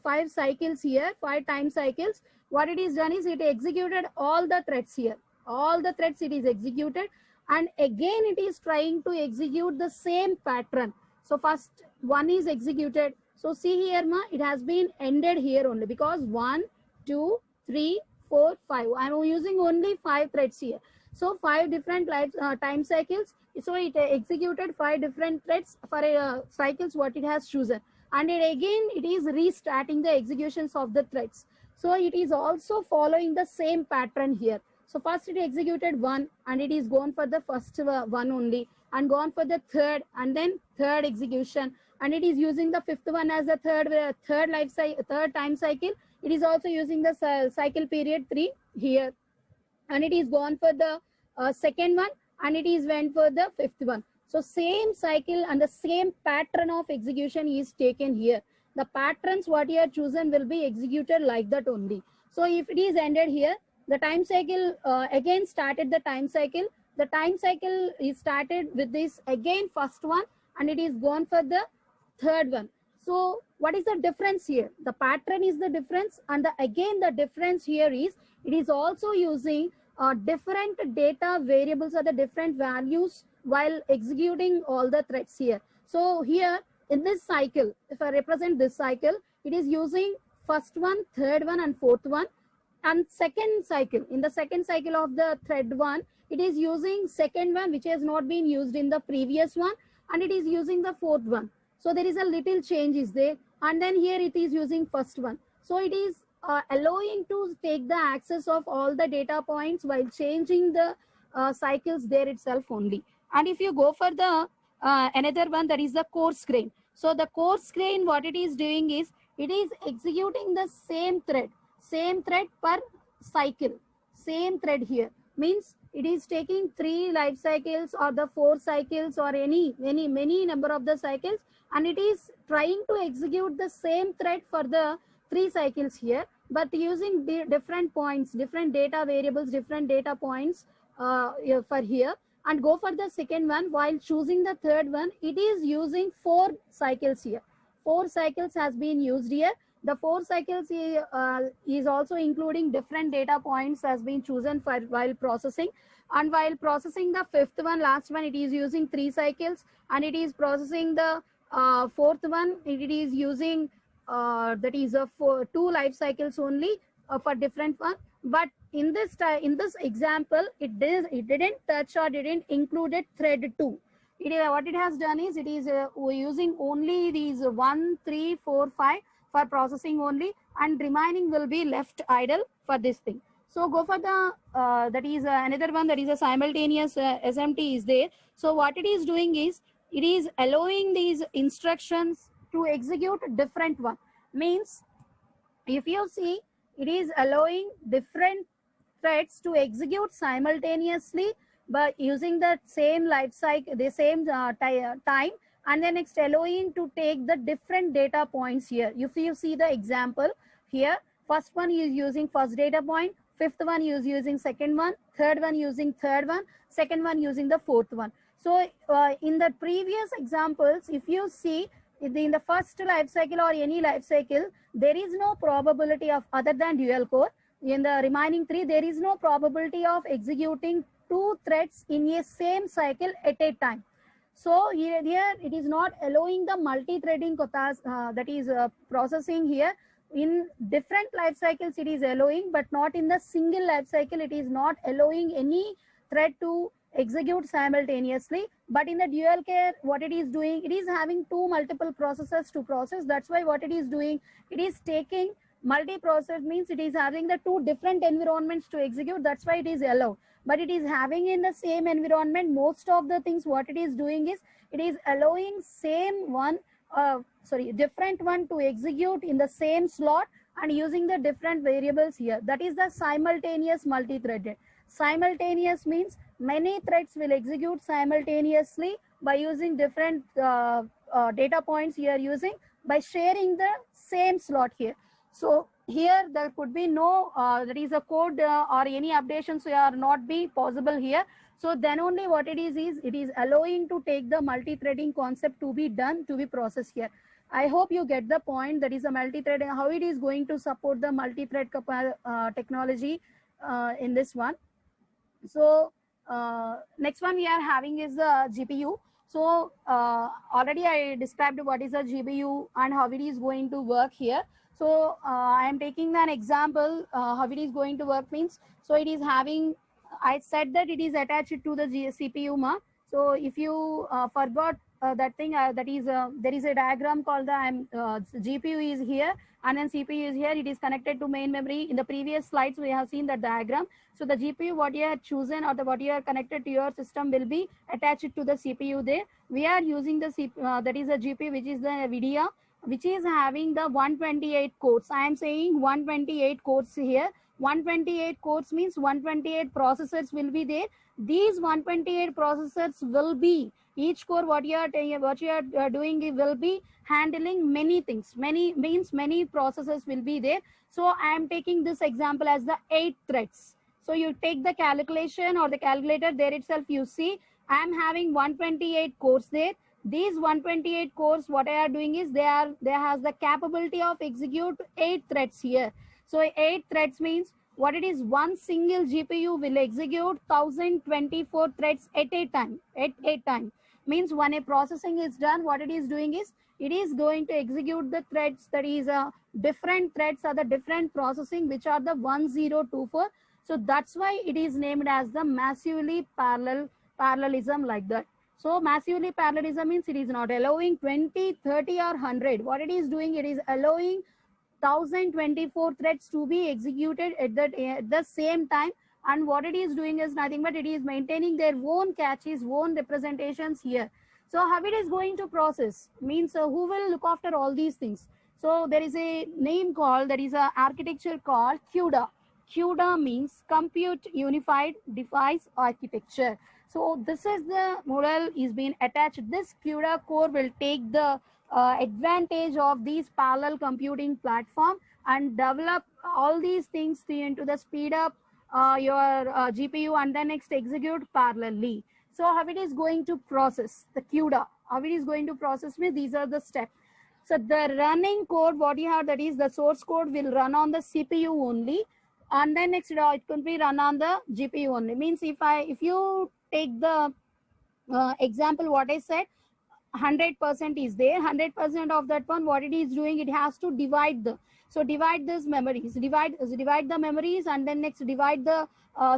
five cycles here, 5 time cycles, what it is done is it executed all the threads here, all the threads it is executed, and again it is trying to execute the same pattern. So first one is executed. So see here ma, it has been ended here only because 1 2 3 4 5, I am using only 5 threads here. So 5 different time cycles, so it executed 5 different threads for cycles what it has chosen, and it is restarting the executions of the threads. So it is also following the same pattern here. So first it executed 1 and it is gone for the first one only, and gone for the third, and then third execution, and it is using the fifth one as the third time cycle. It is also using the cycle period 3 here, and it is gone for the second one, and it is went for the fifth one. So same cycle and the same pattern of execution is taken here. The patterns what you have chosen will be executed like that only. So if it is ended here, the time cycle again started the time cycle. The time cycle is started with this again first one, and it is gone for the third one. So what is the difference here? The pattern is the difference, and again the difference here is it is also using different data variables or the different values while executing all the threads here. So here in this cycle, if I represent this cycle, it is using first one, third one, and fourth one. And second cycle, in the second cycle of the thread one, it is using second one which has not been used in the previous one, and it is using the fourth one. So there is a little change is there, and then here it is using first one. So it is allowing to take the access of all the data points while changing the cycles there itself only. And if you go for the another one, that is the coarse grain. So the coarse grain, what it is doing is it is executing the same thread per cycle, same thread here, means it is taking 3 life cycles or the 4 cycles or many number of the cycles, and it is trying to execute the same thread for the 3 cycles here, but using different points, different data variables, different data points for here, and go for the second one. While choosing the third one, it is using 4 cycles here. 4 cycles has been used here. The 4 cycles is also including different data points has been chosen for while processing. And while processing the fifth one, last one, it is using 3 cycles, and it is processing the fourth one, it is using that is a 2 life cycles only for different one. But in this example, it didn't touch or didn't included thread 2. What it has done is it is using only these 1 3 4 5 for processing only, and remaining will be left idle for this thing. So go for the that is another one, that is a simultaneous SMT is there. So what it is doing is it is allowing these instructions to execute different one. Means if you see, it is allowing different threads to execute simultaneously by using the same life cycle, the same time, and then next allowing to take the different data points here. If you see the example here, first one is using first data point, fifth one is using second one, third one using third one, second one using the fourth one. So in the previous examples, if you see in the first life cycle or any life cycle, there is no probability of, other than dual core, in the remaining 3, there is no probability of executing 2 threads in a same cycle at a time. So here it is not allowing the multi-threading that is processing here. In different life cycles it is allowing, but not in the single life cycle. It is not allowing any thread to execute simultaneously. But in the dual care, what it is doing, it is having 2 multiple processors to process. That's why what it is doing, it is taking multi-process, means it is having the 2 different environments to execute. That's why it is allowed. But it is having in the same environment most of the things. What it is doing is it is allowing same one different one to execute in the same slot and using the different variables here. That is the simultaneous multi-threaded. Simultaneous means many threads will execute simultaneously by using different data points you are using by sharing the same slot here. So here there could be no, there is a code or any updations are not be possible here. So then only what it is it is allowing to take the multi-threading concept to be done, to be processed here. I hope you get the point. That is a multi-threading, how it is going to support the multi-thread technology in this one. So next one we are having is the GPU. So already I described what is a GPU and how it is going to work here. So I am taking an example how it is going to work means. So it is having, I said that it is attached to the CPU ma. So if you forgot that thing, that is there is a diagram called the GPU is here and then CPU is here. It is connected to main memory. In the previous slides we have seen that diagram. So the GPU what you have chosen or the what you are connected to your system will be attached to the CPU there. We are using the that is a GPU which is the NVIDIA, which is having the 128 cores. I am saying 128 cores here. 128 cores means 128 processors will be there. These 128 processors will be, each core what you are doing will be handling many things. Many means many processors will be there. So I am taking this example as the 8 threads. So you take the calculation or the calculator, there itself you see I am having 128 cores there. These 128 cores, what I are doing is they has the capability of execute 8 threads here. So 8 threads means what it is, one single GPU will execute 1024 threads at a time. At a time means when a processing is done, what it is doing is it is going to execute the threads, that is different threads are the different processing which are the 1024. So that's why it is named as the massively parallelism, like that. So massively parallelism means it is not allowing 20, 30 or 100. What it is doing, it is allowing 1024 threads to be executed at the same time. And what it is doing is nothing but it is maintaining their own caches, own representations here. So how it is going to process means who will look after all these things. So there is a name called, that is a architecture called CUDA. CUDA means Compute Unified Device Architecture. So this is the model is being attached. This CUDA core will take the advantage of these parallel computing platform and develop all these things into the speed up your GPU and then next execute parallelly. So how it is going to process the CUDA, how it is going to process me, these are the steps. So the running code what you have, that is the source code will run on the CPU only, and then next it could be run on the GPU only. Means if you take the example what I said, 100% is there, 100% of that one what it is doing, it has to divide the, so divide this memories, divide the memories and then next divide the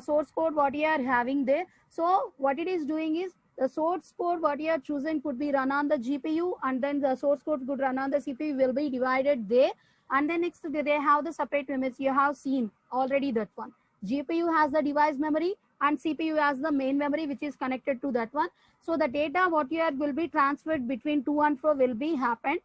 source code what you are having there. So what it is doing is the source code what you are choosing could be run on the GPU and then the source code could run on the CPU, will be divided there. And then next they have the separate memories. You have seen already that one. GPU has the device memory and CPU has the main memory which is connected to that one. So the data what you are will be transferred between to and fro will be happened.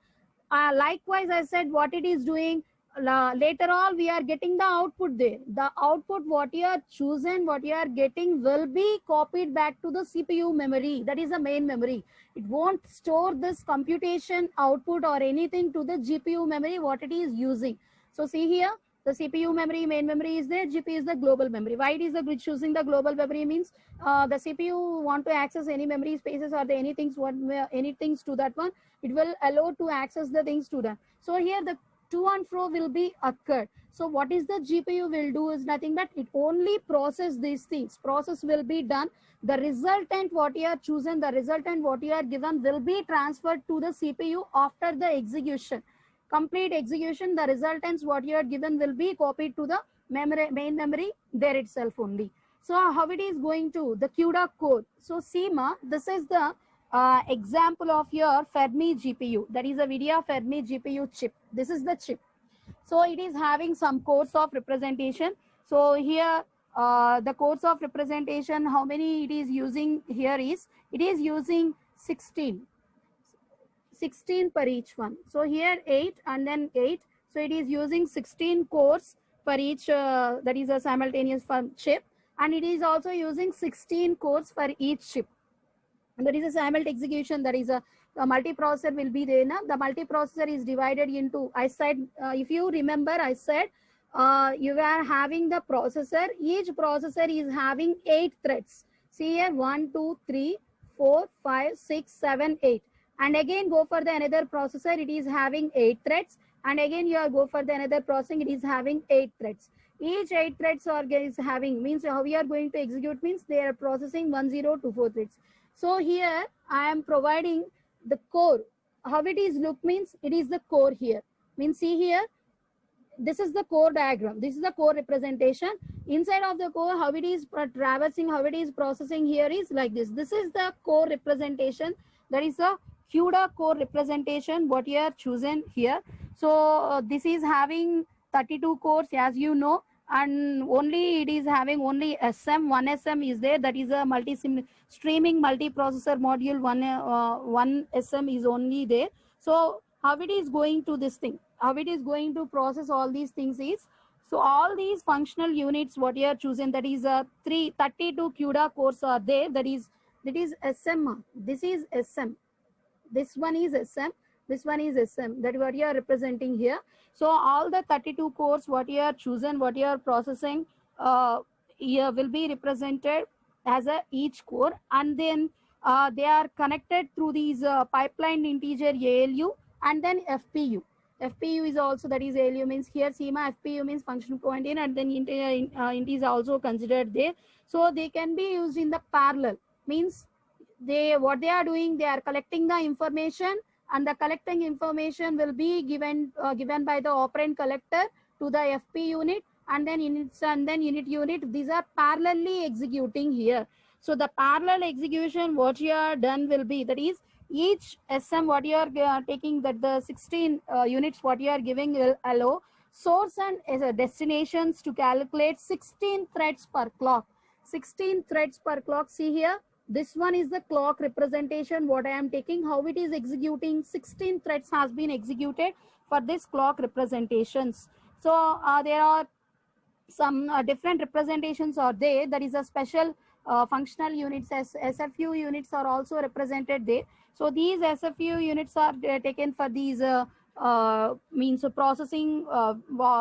Likewise, I said what it is doing. Later on, we are getting the output there. The output what you are chosen, what you are getting will be copied back to the CPU memory. That is the main memory. It won't store this computation output or anything to the GPU memory what it is using. So see here, the CPU memory, main memory is there, GPU is the global memory. Why it is the grid choosing the global memory means the CPU want to access any memory spaces or the anything to that one, it will allow to access the things to them. So here the to and fro will be occurred. So what is the GPU will do is nothing but it only process these things. Process will be done. The resultant what you are chosen, the resultant what you are given will be transferred to the CPU after the execution. Complete execution, the resultants what you are given will be copied to the memory, main memory there itself only. So how it is going to the CUDA code. So SEMA, this is the example of your Fermi GPU. That is a NVIDIA Fermi GPU chip. This is the chip. So it is having some cores of representation. So here the cores of representation, how many it is using here is, it is using 16 per each one. So here 8 and then 8. So it is using 16 cores for each, that is a simultaneous chip. And it is also using 16 cores for each chip. And that is a simultaneous execution, that is a multiprocessor will be there. Now the multiprocessor is divided into, I said, if you remember, I said you are having the processor. Each processor is having 8 threads. See here, 1, 2, 3, 4, 5, 6, 7, 8. And again go for the another processor, it is having 8 threads. And again you are go for the another processing, it is having 8 threads. Each 8 threads are is having, means how we are going to execute, means they are processing 1024 threads. So here I am providing the core. How it is look, means it is the core here. Means see here, this is the core diagram. This is the core representation. Inside of the core, how it is traversing, how it is processing here is like this. This is the core representation. That is the CUDA core representation, what you are chosen here. So this is having 32 cores, as you know, and only it is having only SM. One SM is there. That is a streaming multiprocessor module. One SM is only there. So how it is going to this thing, how it is going to process all these things is, so all these functional units what you are choosing, that is 32 CUDA cores are there. That is SM. This is SM. This one is SM. This one is SM. That is what you are representing here. So all the 32 cores what you are chosen, what you are processing here will be represented as a each core, and then they are connected through these pipeline integer ALU and then FPU. FPU is also, that is ALU means here SEMA, FPU means function point in, and then int is also considered there. So they can be used in the parallel, means what they are doing, they are collecting the information, and the collecting information will be given by the operand collector to the FP unit, and then units, and then unit. These are parallelly executing here. So the parallel execution what you are done will be, that is each SM what you are taking, that the 16 units what you are giving will allow source and destinations to calculate 16 threads per clock. 16 threads per clock. See here, this one is the clock representation what I am taking, how it is executing. 16 threads has been executed for this clock representations. So there are some different representations are there. There is a special functional units as SFU units are also represented there. So these SFU units are taken for these means processing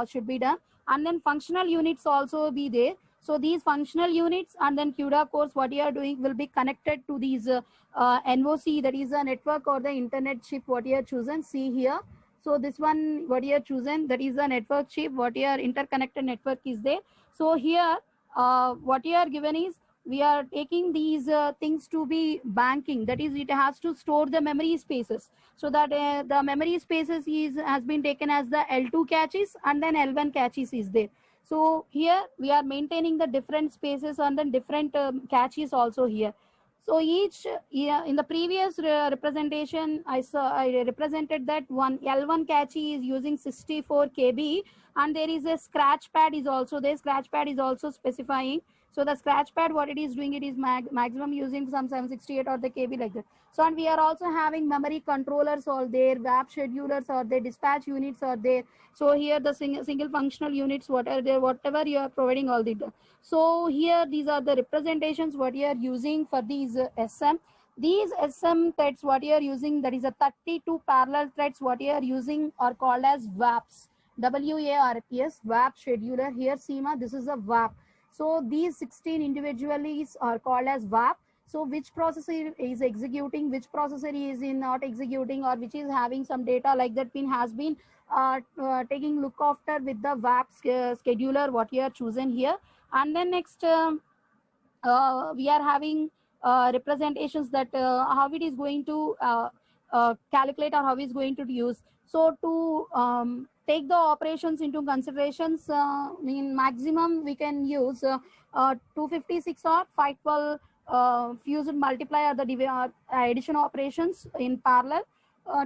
should be done, and then functional units also be there. So these functional units and then CUDA cores what you are doing will be connected to these NOC, that is a network or the internet chip what you are chosen. See here, so this one what you are chosen, that is a network chip, what your interconnected network is there. So here what you are given is, we are taking these things to be banking, that is it has to store the memory spaces. So that the memory spaces has been taken as the L2 caches, and then L1 caches is there. So here we are maintaining the different spaces and then different caches also here. So each in the previous representation, I represented that one L1 cache is using 64 KB, and there is a scratch pad is also there. Scratch pad is also specifying. So the scratch pad what it is doing, it is maximum using some 768 or the KB like that. So and we are also having memory controllers all there, WAP schedulers or the dispatch units are there. So here the single functional units what are there, whatever you are providing all the. So here these are the representations what you are using for these SM. These SM threads what you are using, that is a 32 parallel threads what you are using are called as WAPs. WARPS, WAP scheduler. Here SEMA, this is a WAP. So these 16 individually are called as WAP. So which processor is executing, which processor is not executing, or which is having some data like that pin has been taking look after with the WAP scheduler what you are chosen here. And then next we are having representations that how it is going to calculate or how it is going to use. So to take the operations into considerations, in maximum we can use 256 or 512 fusion multiply or the addition operations in parallel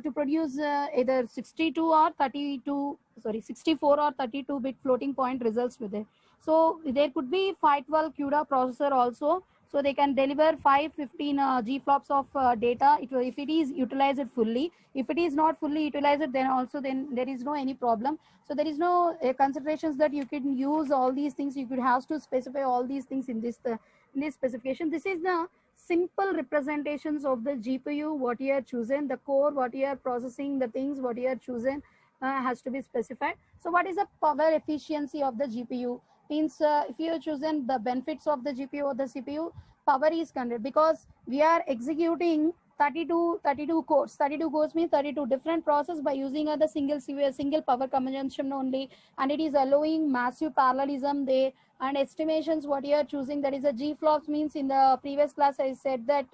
to produce either 62 or 32, sorry, 64 or 32 bit floating point results with it. So there could be 512 CUDA processor also. So they can deliver 515 G-flops of data if it is utilized fully. If it is not fully utilized, then also then there is no any problem. So there is no considerations that you can use all these things. You could have to specify all these things in this specification. This is the simple representations of the GPU, what you are chosen, the core, what you are processing, the things, what you are chosen has to be specified. So what is the power efficiency of the GPU? Means if you have chosen the benefits of the GPU or the CPU, power is considered because we are executing 32 cores. 32 cores means 32 different process by using the single power consumption only, and it is allowing massive parallelism there. And estimations what you are choosing, that is a G flops, means in the previous class I said that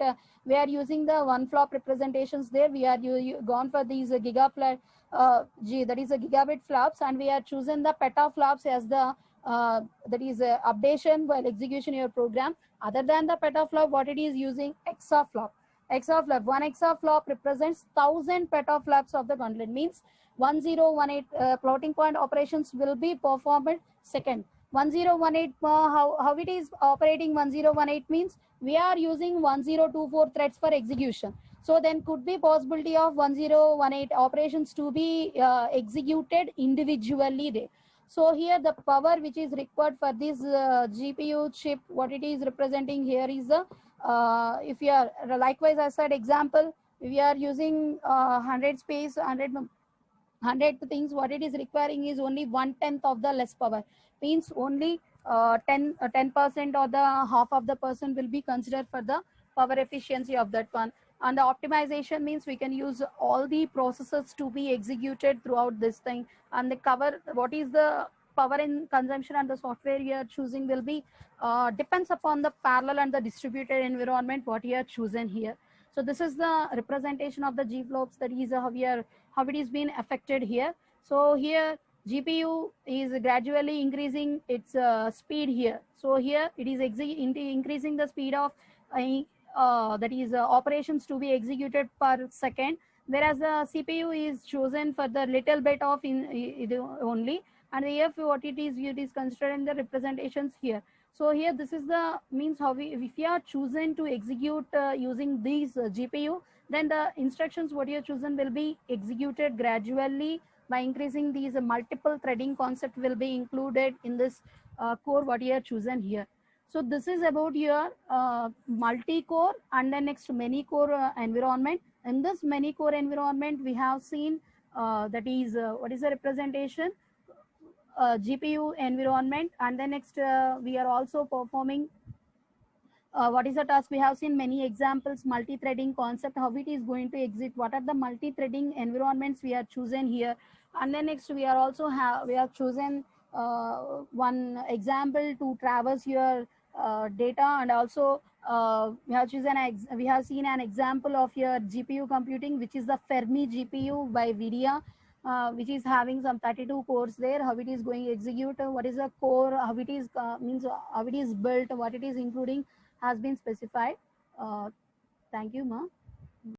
we are using the one flop representations there. We are gone for these that is a gigabit flops, and we are choosing the petaflops as the that is updation while execution your program. Other than the petaflop, what it is using, exaflop. Exaflop, one exaflop represents 1000 petaflops of the content, means 1018 floating point operations will be performed second. 1018 how it is operating 1018 means we are using 1024 threads for execution. So then could be possibility of 1018 operations to be executed individually there. So here the power which is required for this GPU chip, what it is representing here is the if you are likewise as said example, we are using 100 space 100 things, what it is requiring is only 1/10 of the less power, means only 10% or the half of the person will be considered for the power efficiency of that one. And the optimization means we can use all the processes to be executed throughout this thing, and the cover what is the power in consumption and the software you are choosing will be depends upon the parallel and the distributed environment what you are chosen here. So this is the representation of the G flops, that is how it is being affected here. So here GPU is gradually increasing its speed here. So here it is increasing the speed of that is operations to be executed per second, whereas the CPU is chosen for the little bit of only, and the F what it is considering the representations here. So here this is the means how we, if you are chosen to execute using these GPU, then the instructions what you have chosen will be executed gradually by increasing these multiple threading concept will be included in this core what you have chosen here. So this is about your multi-core and then next many-core environment. In this many-core environment, we have seen that is what is the representation, GPU environment, and then next we are also performing what is the task. We have seen many examples, multi-threading concept, how it is going to exit, what are the multi-threading environments we are chosen here. And then next we are also we have chosen one example to traverse your data, and also we have seen an example of your GPU computing, which is the Fermi GPU by Vidya, which is having some 32 cores there, how it is going to execute, what is the core, how it is means how it is built, what it is including has been specified. Thank you, Ma.